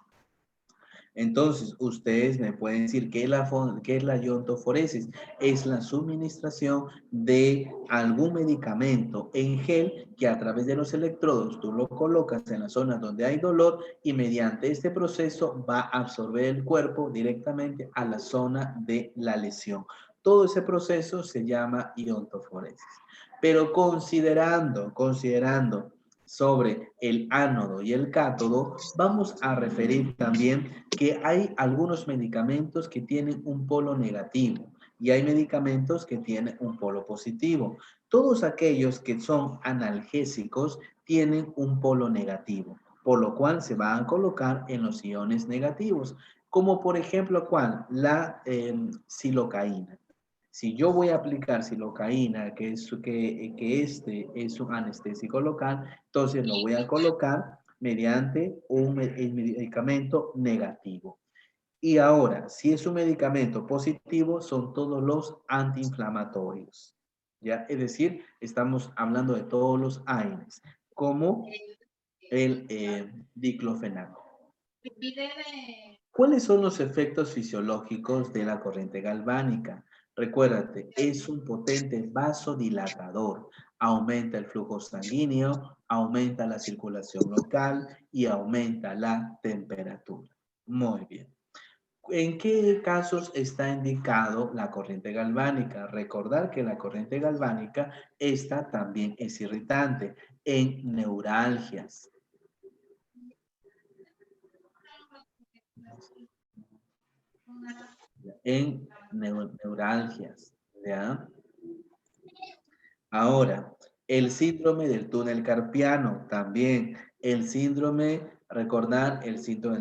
Entonces, ustedes me pueden decir qué es la iontoforesis. Es la suministración de algún medicamento en gel que a través de los electrodos tú lo colocas en la zona donde hay dolor y mediante este proceso va a absorber el cuerpo directamente a la zona de la lesión. Todo ese proceso se llama iontoforesis. Pero considerando sobre el ánodo y el cátodo, vamos a referir también que hay algunos medicamentos que tienen un polo negativo y hay medicamentos que tienen un polo positivo. Todos aquellos que son analgésicos tienen un polo negativo, por lo cual se van a colocar en los iones negativos, como por ejemplo, ¿cuál? La silocaína. Si yo voy a aplicar silocaína, que este es un anestésico local, entonces lo voy a colocar mediante un medicamento negativo. Y ahora, si es un medicamento positivo, son todos los antiinflamatorios. ¿Ya? Es decir, estamos hablando de todos los AINES, como el diclofenaco. ¿Cuáles son los efectos fisiológicos de la corriente galvánica? Recuérdate, es un potente vasodilatador. Aumenta el flujo sanguíneo, aumenta la circulación local y aumenta la temperatura. Muy bien. ¿En qué casos está indicado la corriente galvánica? Recordar que la corriente galvánica, esta también es irritante en neuralgias. En neuralgias, ¿ya? Ahora, el síndrome del túnel carpiano, también el síndrome Recordar el síndrome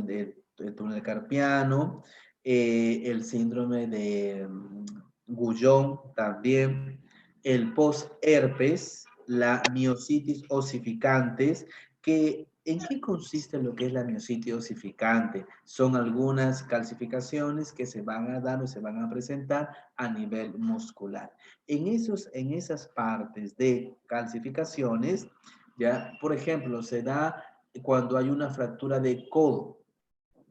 del túnel carpiano, el síndrome de Guyon también, el post-herpes, la miositis osificantes, que ¿en qué consiste lo que es la miositis osificante? Son algunas calcificaciones que se van a dar o se van a presentar a nivel muscular. En esas partes de calcificaciones, ya, por ejemplo, se da cuando hay una fractura de codo,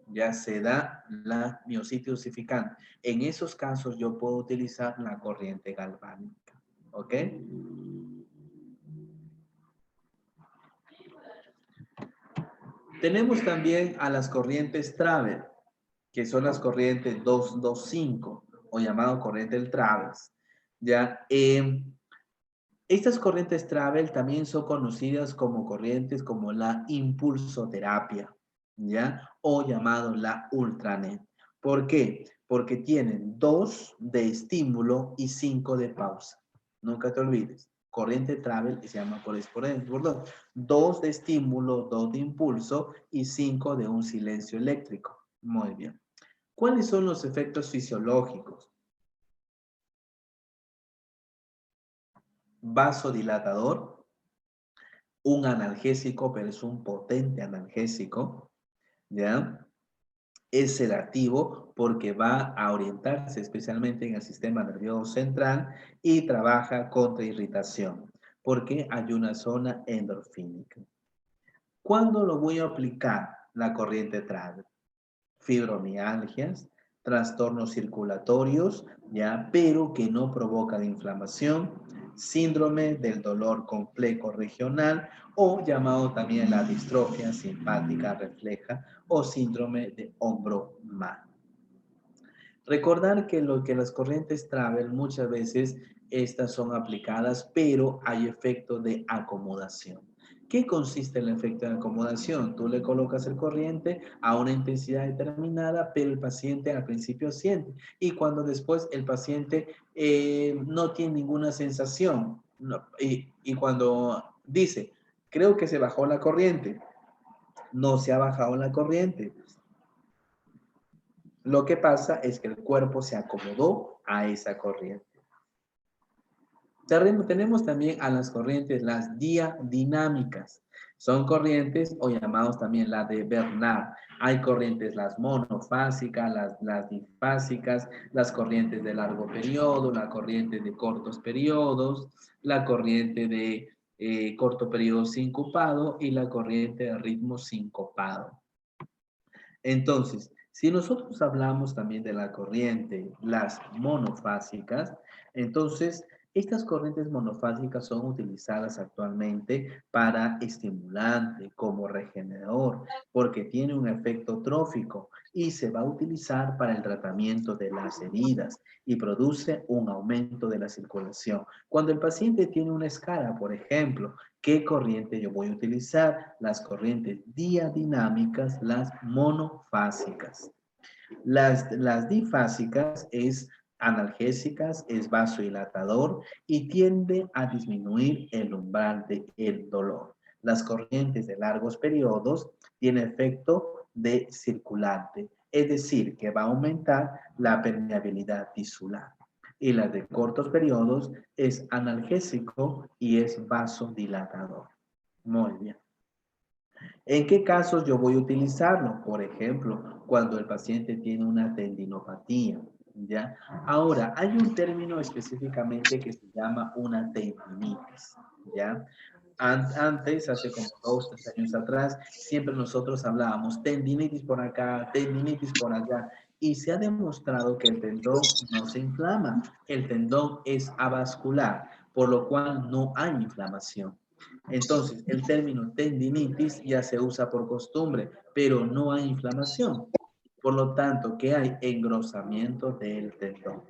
ya se da la miositis osificante. En esos casos yo puedo utilizar la corriente galvánica. ¿Ok? Tenemos también a las corrientes Travel, que son las corrientes 225 o llamado corriente del Travers. Ya, estas corrientes Travel también son conocidas como corrientes como la impulsoterapia, ¿ya? O llamado la ultranet. ¿Por qué? Porque tienen 2 de estímulo y 5 de pausa. Nunca te olvides. Corriente Travel se llama por dos. 2 de estímulo, 2 de impulso y 5 de un silencio eléctrico. Muy bien. ¿Cuáles son los efectos fisiológicos? Vasodilatador, un analgésico, pero es un potente analgésico, ¿ya? Es sedativo porque va a orientarse especialmente en el sistema nervioso central y trabaja contra irritación, porque hay una zona endorfínica. ¿Cuándo lo voy a aplicar? La corriente Travel. Fibromialgias, trastornos circulatorios, ya, pero que no provocan inflamación, síndrome del dolor complejo regional o llamado también la distrofia simpática refleja o síndrome de hombro mal. Recordar que lo que las corrientes Travel muchas veces estas son aplicadas, pero hay efecto de acomodación. ¿Qué consiste el efecto de acomodación? Tú le colocas el corriente a una intensidad determinada, pero el paciente al principio siente. Y cuando después el paciente no tiene ninguna sensación, no, y cuando dice, creo que se bajó la corriente, no se ha bajado la corriente. Lo que pasa es que el cuerpo se acomodó a esa corriente. Tenemos también a las corrientes, las diadinámicas. Son corrientes o llamados también la de Bernard. Hay corrientes las monofásicas, las difásicas, las corrientes de largo periodo, la corriente de cortos periodos, la corriente de corto periodo sincopado y la corriente de ritmo sincopado. Entonces, si nosotros hablamos también de la corriente, las monofásicas, entonces estas corrientes monofásicas son utilizadas actualmente para estimulante, como regenerador, porque tiene un efecto trófico y se va a utilizar para el tratamiento de las heridas y produce un aumento de la circulación. Cuando el paciente tiene una escara, por ejemplo, ¿qué corriente yo voy a utilizar? Las corrientes diadinámicas, las monofásicas. Las difásicas es analgésicas, es vasodilatador y tiende a disminuir el umbral del dolor. Las corrientes de largos periodos tienen efecto de circulante, es decir, que va a aumentar la permeabilidad tisular. Y las de cortos periodos es analgésico y es vasodilatador. Muy bien. ¿En qué casos yo voy a utilizarlo? Por ejemplo, cuando el paciente tiene una tendinopatía, ¿ya? Ahora, hay un término específicamente que se llama una tendinitis, ¿ya? Antes, hace como 2, 3 años atrás, siempre nosotros hablábamos tendinitis por acá, tendinitis por allá, y se ha demostrado que el tendón no se inflama, el tendón es avascular, por lo cual no hay inflamación. Entonces, el término tendinitis ya se usa por costumbre, pero no hay inflamación. Por lo tanto, ¿qué hay? Engrosamiento del tendón.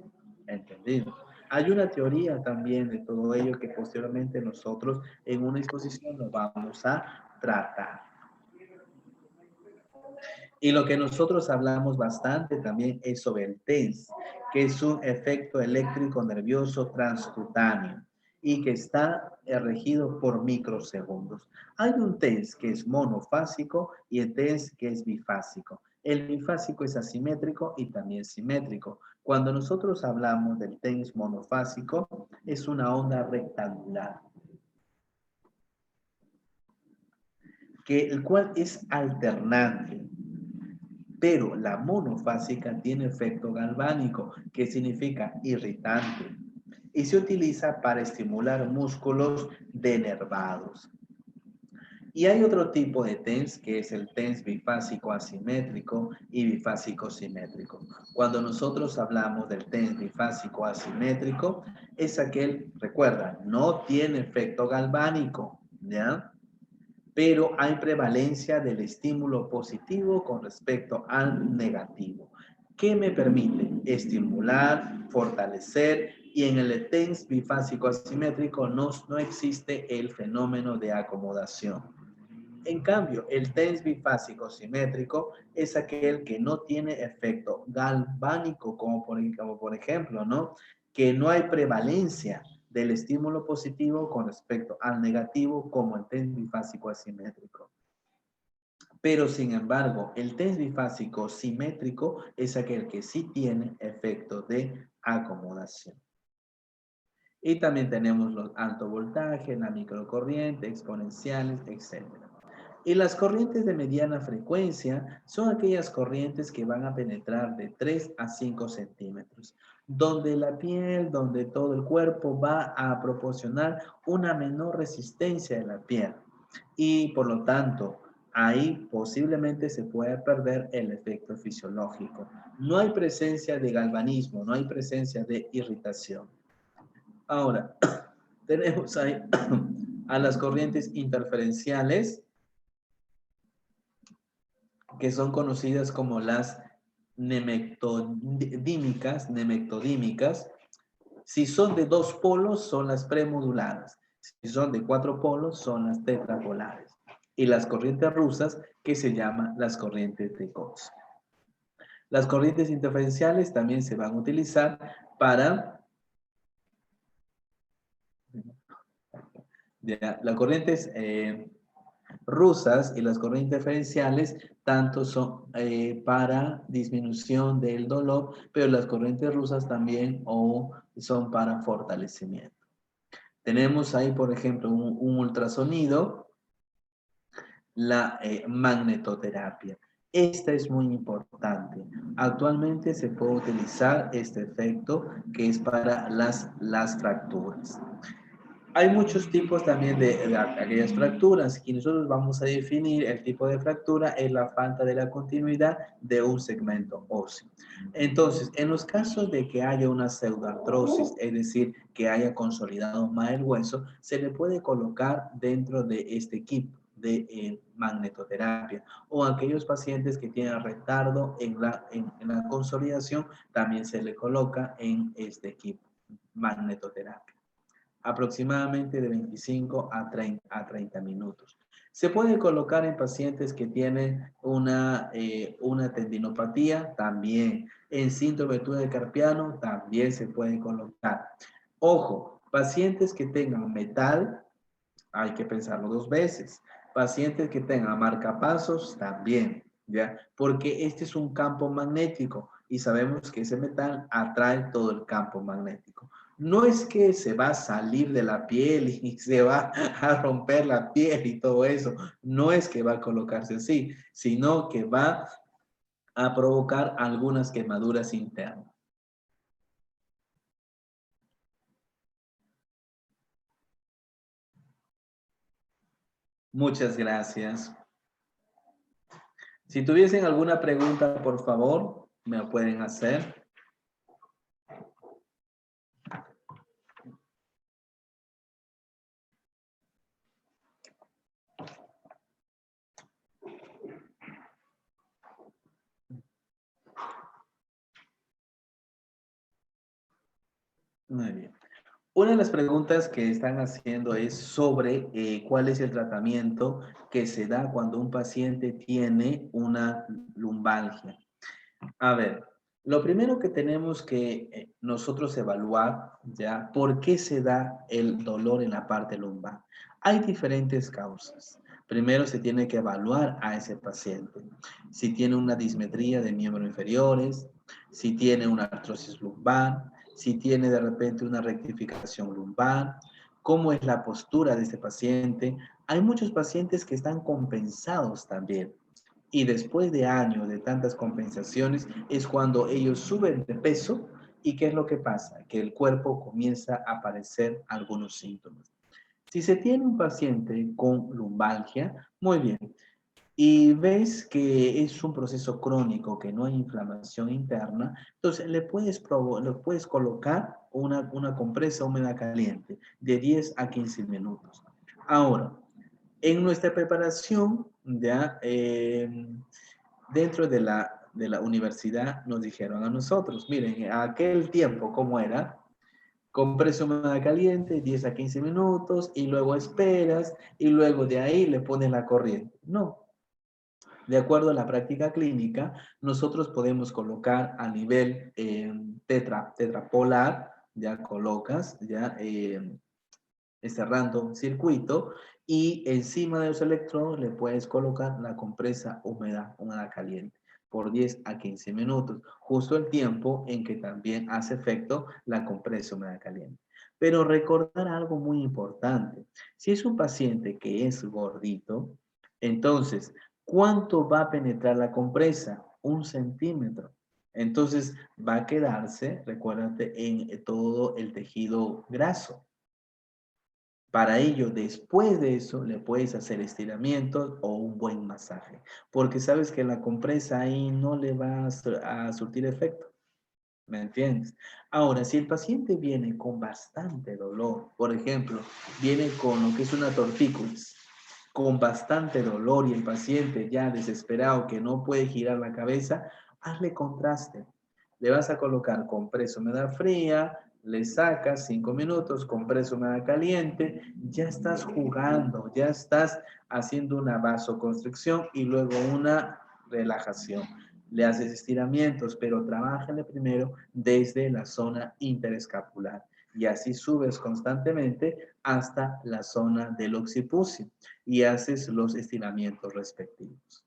¿Entendido? Hay una teoría también de todo ello que posteriormente nosotros en una exposición lo vamos a tratar. Y lo que nosotros hablamos bastante también es sobre el TENS, que es un efecto eléctrico nervioso transcutáneo. y que está regido por microsegundos. Hay un TENS que es monofásico y el TENS que es bifásico. El bifásico es asimétrico y también simétrico. Cuando nosotros hablamos del TENS monofásico, es una onda rectangular, el cual es alternante. Pero la monofásica tiene efecto galvánico, que significa irritante, y se utiliza para estimular músculos denervados. Y hay otro tipo de TENS que es el TENS bifásico asimétrico y bifásico simétrico. Cuando nosotros hablamos del TENS bifásico asimétrico, es aquel, recuerda, no tiene efecto galvánico, ¿ya? Pero hay prevalencia del estímulo positivo con respecto al negativo. ¿Qué me permite? Estimular, fortalecer, y en el TENS bifásico asimétrico no existe el fenómeno de acomodación. En cambio, el TENS bifásico simétrico es aquel que no tiene efecto galvánico, como por ejemplo, ¿no? Que no hay prevalencia del estímulo positivo con respecto al negativo, como el TENS bifásico asimétrico. Pero, sin embargo, el TENS bifásico simétrico es aquel que sí tiene efecto de acomodación. Y también tenemos los alto voltaje, la microcorriente, exponenciales, etc. Y las corrientes de mediana frecuencia son aquellas corrientes que van a penetrar de 3 a 5 centímetros, donde la piel, donde todo el cuerpo va a proporcionar una menor resistencia de la piel. Y por lo tanto, ahí posiblemente se pueda perder el efecto fisiológico. No hay presencia de galvanismo, no hay presencia de irritación. Ahora, tenemos ahí a las corrientes interferenciales, que son conocidas como las nemectodímicas. Si son de 2 polos, son las premoduladas. Si son de 4 polos, son las tetrapolares. Y las corrientes rusas, que se llaman las corrientes de Cox. Las corrientes interferenciales también se van a utilizar para... las corrientes rusas y las corrientes interferenciales tanto son para disminución del dolor, pero las corrientes rusas también son para fortalecimiento. Tenemos ahí, por ejemplo, un ultrasonido, la magnetoterapia. Esta es muy importante. Actualmente se puede utilizar este efecto que es para las fracturas. Hay muchos tipos también de aquellas fracturas y nosotros vamos a definir el tipo de fractura es la falta de la continuidad de un segmento óseo. Entonces, en los casos de que haya una pseudoartrosis, es decir, que haya consolidado más el hueso, se le puede colocar dentro de este equipo de magnetoterapia, o aquellos pacientes que tienen retardo en la consolidación, también se le coloca en este equipo, magnetoterapia, aproximadamente de 25 a 30 minutos. Se puede colocar en pacientes que tienen una tendinopatía, también. En síndrome de túnel carpiano, también se puede colocar. Ojo, pacientes que tengan metal, hay que pensarlo 2 veces. Pacientes que tengan marcapasos, también, ¿ya? Porque este es un campo magnético y sabemos que ese metal atrae todo el campo magnético. No es que se va a salir de la piel y se va a romper la piel y todo eso. No es que va a colocarse así, sino que va a provocar algunas quemaduras internas. Muchas gracias. Si tuviesen alguna pregunta, por favor, me lo pueden hacer. Muy bien. Una de las preguntas que están haciendo es sobre cuál es el tratamiento que se da cuando un paciente tiene una lumbalgia. A ver, Lo primero que tenemos que nosotros evaluar, ¿ya? ¿Por qué se da el dolor en la parte lumbar? Hay diferentes causas. Primero se tiene que evaluar a ese paciente. Si tiene una dismetría de miembros inferiores, si tiene una artrosis lumbar, si tiene de repente una rectificación lumbar, cómo es la postura de ese paciente. Hay muchos pacientes que están compensados también. Y después de años de tantas compensaciones es cuando ellos suben de peso y ¿qué es lo que pasa? Que el cuerpo comienza a aparecer algunos síntomas. Si se tiene un paciente con lumbalgia, muy bien, y ves que es un proceso crónico, que no hay inflamación interna, entonces le puedes colocar una compresa húmeda caliente de 10 a 15 minutos. Ahora, en nuestra preparación, ya dentro de la universidad nos dijeron a nosotros, miren, a aquel tiempo, ¿cómo era? Compresa húmeda caliente, 10 a 15 minutos, y luego esperas, y luego de ahí le pones la corriente. No, de acuerdo a la práctica clínica, nosotros podemos colocar a nivel tetrapolar, ya colocas, ya cerrando un circuito y encima de los electrodos le puedes colocar la compresa húmeda caliente por 10 a 15 minutos, justo el tiempo en que también hace efecto la compresa húmeda caliente. Pero recordar algo muy importante, si es un paciente que es gordito, entonces, ¿cuánto va a penetrar la compresa? 1 centímetro. Entonces, va a quedarse, recuérdate, en todo el tejido graso. Para ello, después de eso, le puedes hacer estiramientos o un buen masaje, porque sabes que la compresa ahí no le va a surtir efecto. ¿Me entiendes? Ahora, si el paciente viene con bastante dolor, por ejemplo, viene con lo que es una tortícolis, con bastante dolor y el paciente ya desesperado que no puede girar la cabeza, hazle contraste. Le vas a colocar compresa humedad fría, le sacas 5 minutos, compresa humedad caliente, ya estás jugando, ya estás haciendo una vasoconstricción y luego una relajación. Le haces estiramientos, pero trabájale primero desde la zona interescapular y así subes constantemente hasta la zona del occipucio y haces los estiramientos respectivos.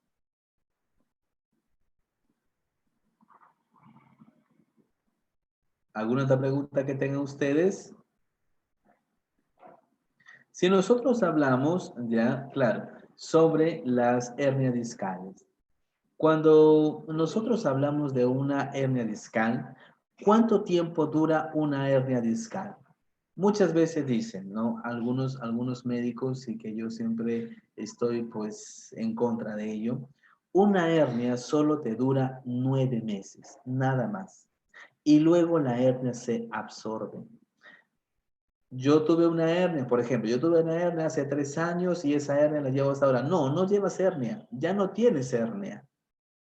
¿Alguna otra pregunta que tengan ustedes? Si nosotros hablamos, ya, claro, sobre las hernias discales. Cuando nosotros hablamos de una hernia discal, ¿cuánto tiempo dura una hernia discal? Muchas veces dicen, ¿no? Algunos médicos y que yo siempre estoy pues en contra de ello. Una hernia solo te dura 9 meses, nada más. Y luego la hernia se absorbe. Yo tuve una hernia, por ejemplo, yo tuve una hernia hace 3 años y esa hernia la llevo hasta ahora. No, no llevas hernia, ya no tienes hernia,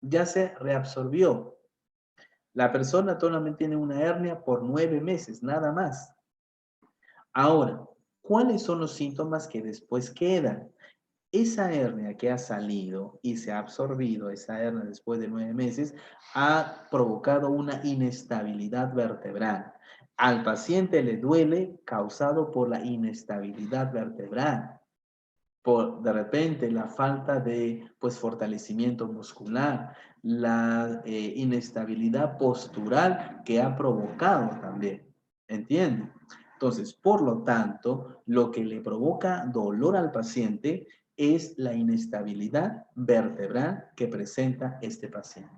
ya se reabsorbió. La persona solamente tiene una hernia por 9 meses, nada más. Ahora, ¿cuáles son los síntomas que después quedan? Esa hernia que ha salido y se ha absorbido, esa hernia después de 9 meses, ha provocado una inestabilidad vertebral. Al paciente le duele causado por la inestabilidad vertebral, por de repente la falta de pues fortalecimiento muscular, la inestabilidad postural que ha provocado también. ¿Entienden? Entonces, por lo tanto, lo que le provoca dolor al paciente es la inestabilidad vertebral que presenta este paciente.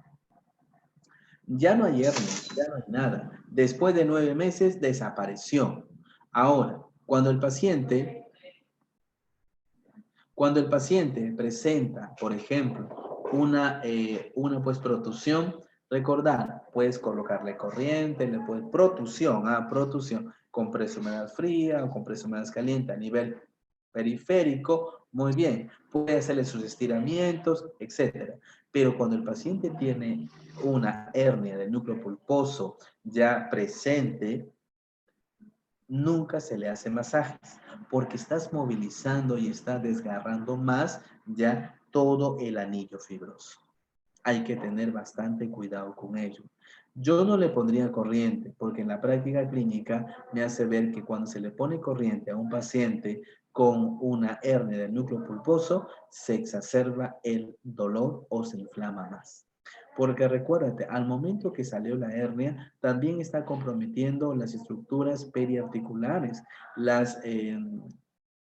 Ya no hay hernia, ya no hay nada. Después de 9 meses desapareció. Ahora, cuando el paciente presenta, por ejemplo, una pues protusión, recordar, puedes colocarle corriente, le puedes protusión, compresa humedad fría o compresa humedad caliente a nivel periférico, muy bien, puede hacerle sus estiramientos, etcétera. Pero cuando el paciente tiene una hernia del núcleo pulposo ya presente, nunca se le hace masajes porque estás movilizando y estás desgarrando más ya todo el anillo fibroso. Hay que tener bastante cuidado con ello. Yo no le pondría corriente, porque en la práctica clínica me hace ver que cuando se le pone corriente a un paciente con una hernia del núcleo pulposo, se exacerba el dolor o se inflama más. Porque recuérdate, al momento que salió la hernia, también está comprometiendo las estructuras periarticulares, las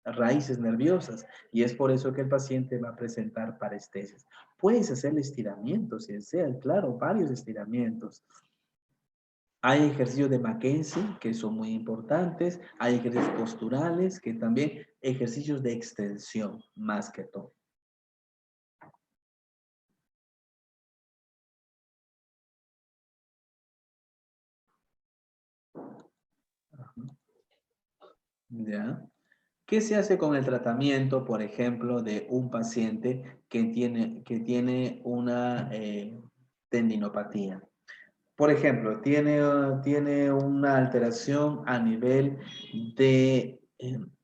raíces nerviosas, y es por eso que el paciente va a presentar parestesis. Puedes hacer estiramientos, si desea, claro, varios estiramientos. Hay ejercicios de Mackenzie que son muy importantes, hay ejercicios posturales que también, ejercicios de extensión más que todo. ¿Ya? ¿Qué se hace con el tratamiento, por ejemplo, de un paciente que tiene una tendinopatía? Por ejemplo, tiene una alteración a nivel de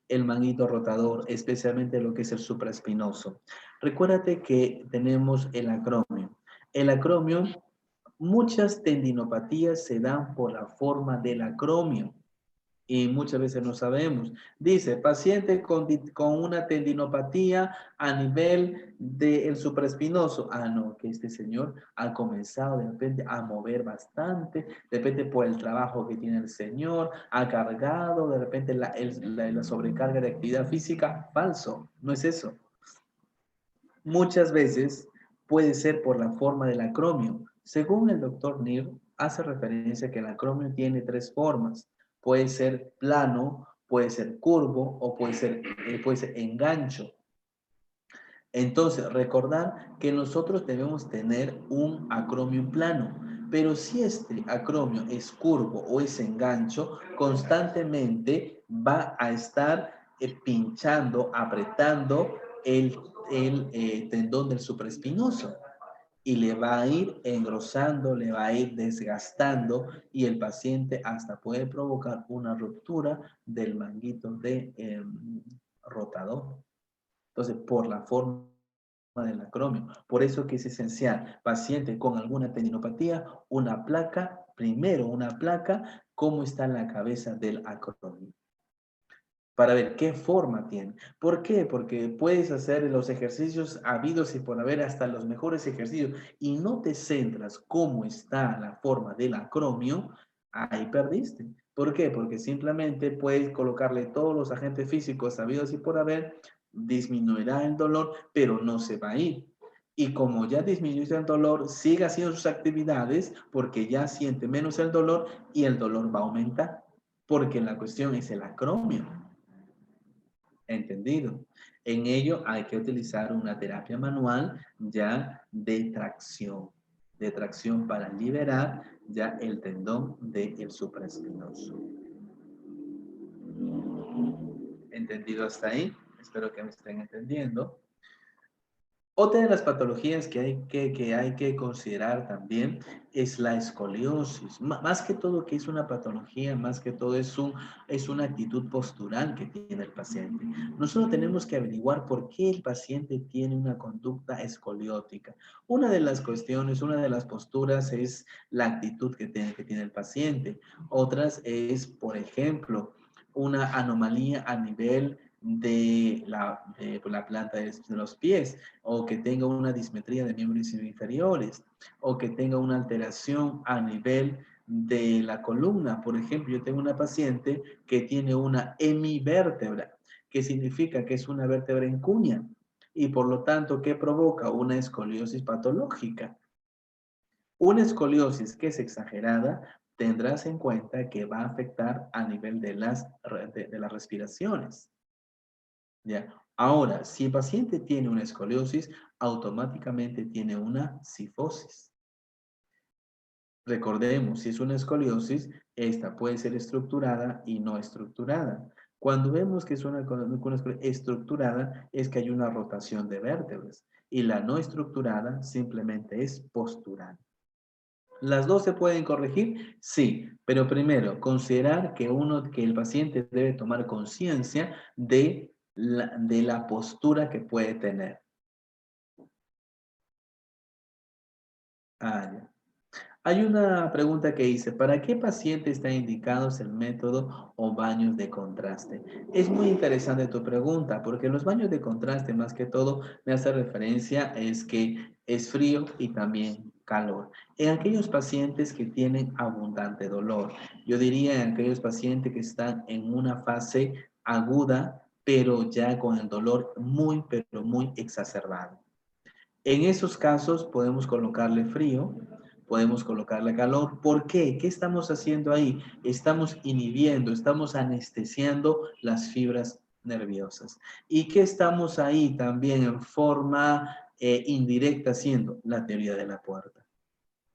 el manguito rotador, especialmente lo que es el supraespinoso. Recuérdate que tenemos el acromio. El acromio, muchas tendinopatías se dan por la forma del acromio y muchas veces no sabemos. Dice, paciente con una tendinopatía a nivel del supraespinoso. Ah, no, que este señor ha comenzado de repente a mover bastante, de repente por el trabajo que tiene el señor, ha cargado, de repente la sobrecarga de actividad física. Falso, no es eso. Muchas veces puede ser por la forma del acromio. Según el doctor Neer, hace referencia que el acromio tiene tres formas. Puede ser plano, puede ser curvo o puede ser engancho. Entonces, recordar que nosotros debemos tener un acromio plano, pero si este acromio es curvo o es engancho, constantemente va a estar pinchando, apretando el tendón del supraespinoso y le va a ir engrosando, le va a ir desgastando y el paciente hasta puede provocar una ruptura del manguito de rotador. Entonces, por la forma del acromio. Por eso que es esencial, paciente con alguna tendinopatía, una placa, primero una placa, cómo está la cabeza del acromio, para ver qué forma tiene. ¿Por qué? Porque puedes hacer los ejercicios habidos y por haber hasta los mejores ejercicios y no te centras cómo está la forma del acromio, ahí perdiste. ¿Por qué? Porque simplemente puedes colocarle todos los agentes físicos habidos y por haber, disminuirá el dolor, pero no se va a ir. Y como ya disminuye el dolor, sigue haciendo sus actividades porque ya siente menos el dolor y el dolor va a aumentar. Porque la cuestión es el acromio. ¿Entendido? En ello hay que utilizar una terapia manual ya de tracción para liberar ya el tendón del supraespinoso. ¿Entendido hasta ahí? Espero que me estén entendiendo. Otra de las patologías que hay que considerar también es la escoliosis. Más que todo que es una patología, más que todo es una actitud postural que tiene el paciente. Nosotros tenemos que averiguar por qué el paciente tiene una conducta escoliótica. Una de las cuestiones, una de las posturas es la actitud que tiene el paciente. Otras es, por ejemplo, una anomalía a nivel de la planta de los pies, o que tenga una dismetría de miembros inferiores, o que tenga una alteración a nivel de la columna. Por ejemplo, yo tengo una paciente que tiene una hemivértebra, que significa que es una vértebra en cuña, y por lo tanto, ¿qué provoca? Una escoliosis patológica. Una escoliosis que es exagerada, tendrás en cuenta que va a afectar a nivel de las respiraciones. ¿Ya? Ahora, si el paciente tiene una escoliosis, automáticamente tiene una cifosis. Recordemos, si es una escoliosis, esta puede ser estructurada y no estructurada. Cuando vemos que es una escoliosis estructurada, es que hay una rotación de vértebras. Y la no estructurada simplemente es postural. ¿Las dos se pueden corregir? Sí, pero primero, considerar que el paciente debe tomar conciencia de la postura que puede tener. Ah, ya. Hay una pregunta que dice, ¿para qué paciente está indicados el método o baños de contraste? Es muy interesante tu pregunta, porque los baños de contraste, más que todo, me hace referencia es que es frío y también calor. En aquellos pacientes que tienen abundante dolor, yo diría en aquellos pacientes que están en una fase aguda, pero ya con el dolor muy, pero muy exacerbado. En esos casos podemos colocarle frío, podemos colocarle calor. ¿Por qué? ¿Qué estamos haciendo ahí? Estamos inhibiendo, estamos anestesiando las fibras nerviosas. ¿Y qué estamos ahí también en forma indirecta haciendo? La teoría de la puerta.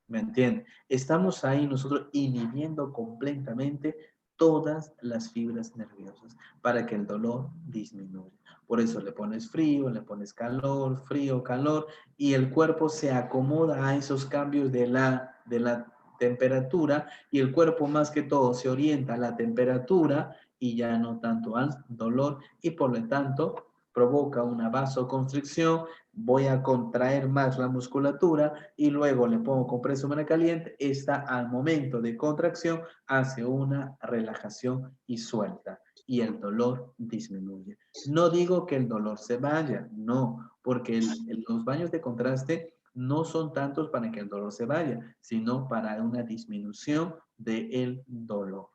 ¿Me entiende? Estamos ahí nosotros inhibiendo completamente todas las fibras nerviosas para que el dolor disminuya. Por eso le pones frío, le pones calor, frío, calor, y el cuerpo se acomoda a esos cambios de la temperatura y el cuerpo más que todo se orienta a la temperatura y ya no tanto al dolor y por lo tanto provoca una vasoconstricción, voy a contraer más la musculatura y luego le pongo compresor caliente, esta al momento de contracción hace una relajación y suelta y el dolor disminuye. No digo que el dolor se vaya, no, porque los baños de contraste no son tantos para que el dolor se vaya, sino para una disminución del dolor.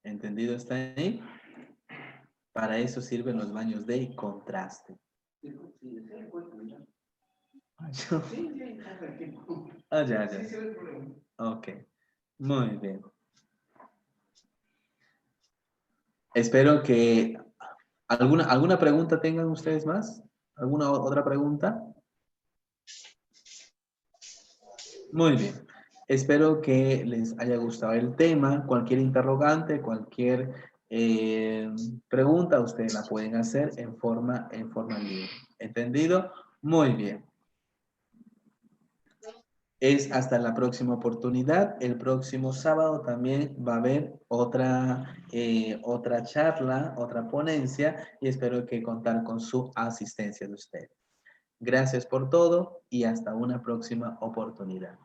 ¿Entendido está ahí? Para eso sirven los baños de contraste. Ah, ya. Ok, muy bien. Espero que alguna pregunta tengan ustedes más. ¿Alguna otra pregunta? Muy bien. Espero que les haya gustado el tema. Cualquier interrogante, cualquier pregunta, ustedes la pueden hacer en forma libre. ¿Entendido? Muy bien. Es hasta la próxima oportunidad. El próximo sábado también va a haber otra charla, otra ponencia y espero que contar con su asistencia de ustedes. Gracias por todo y hasta una próxima oportunidad.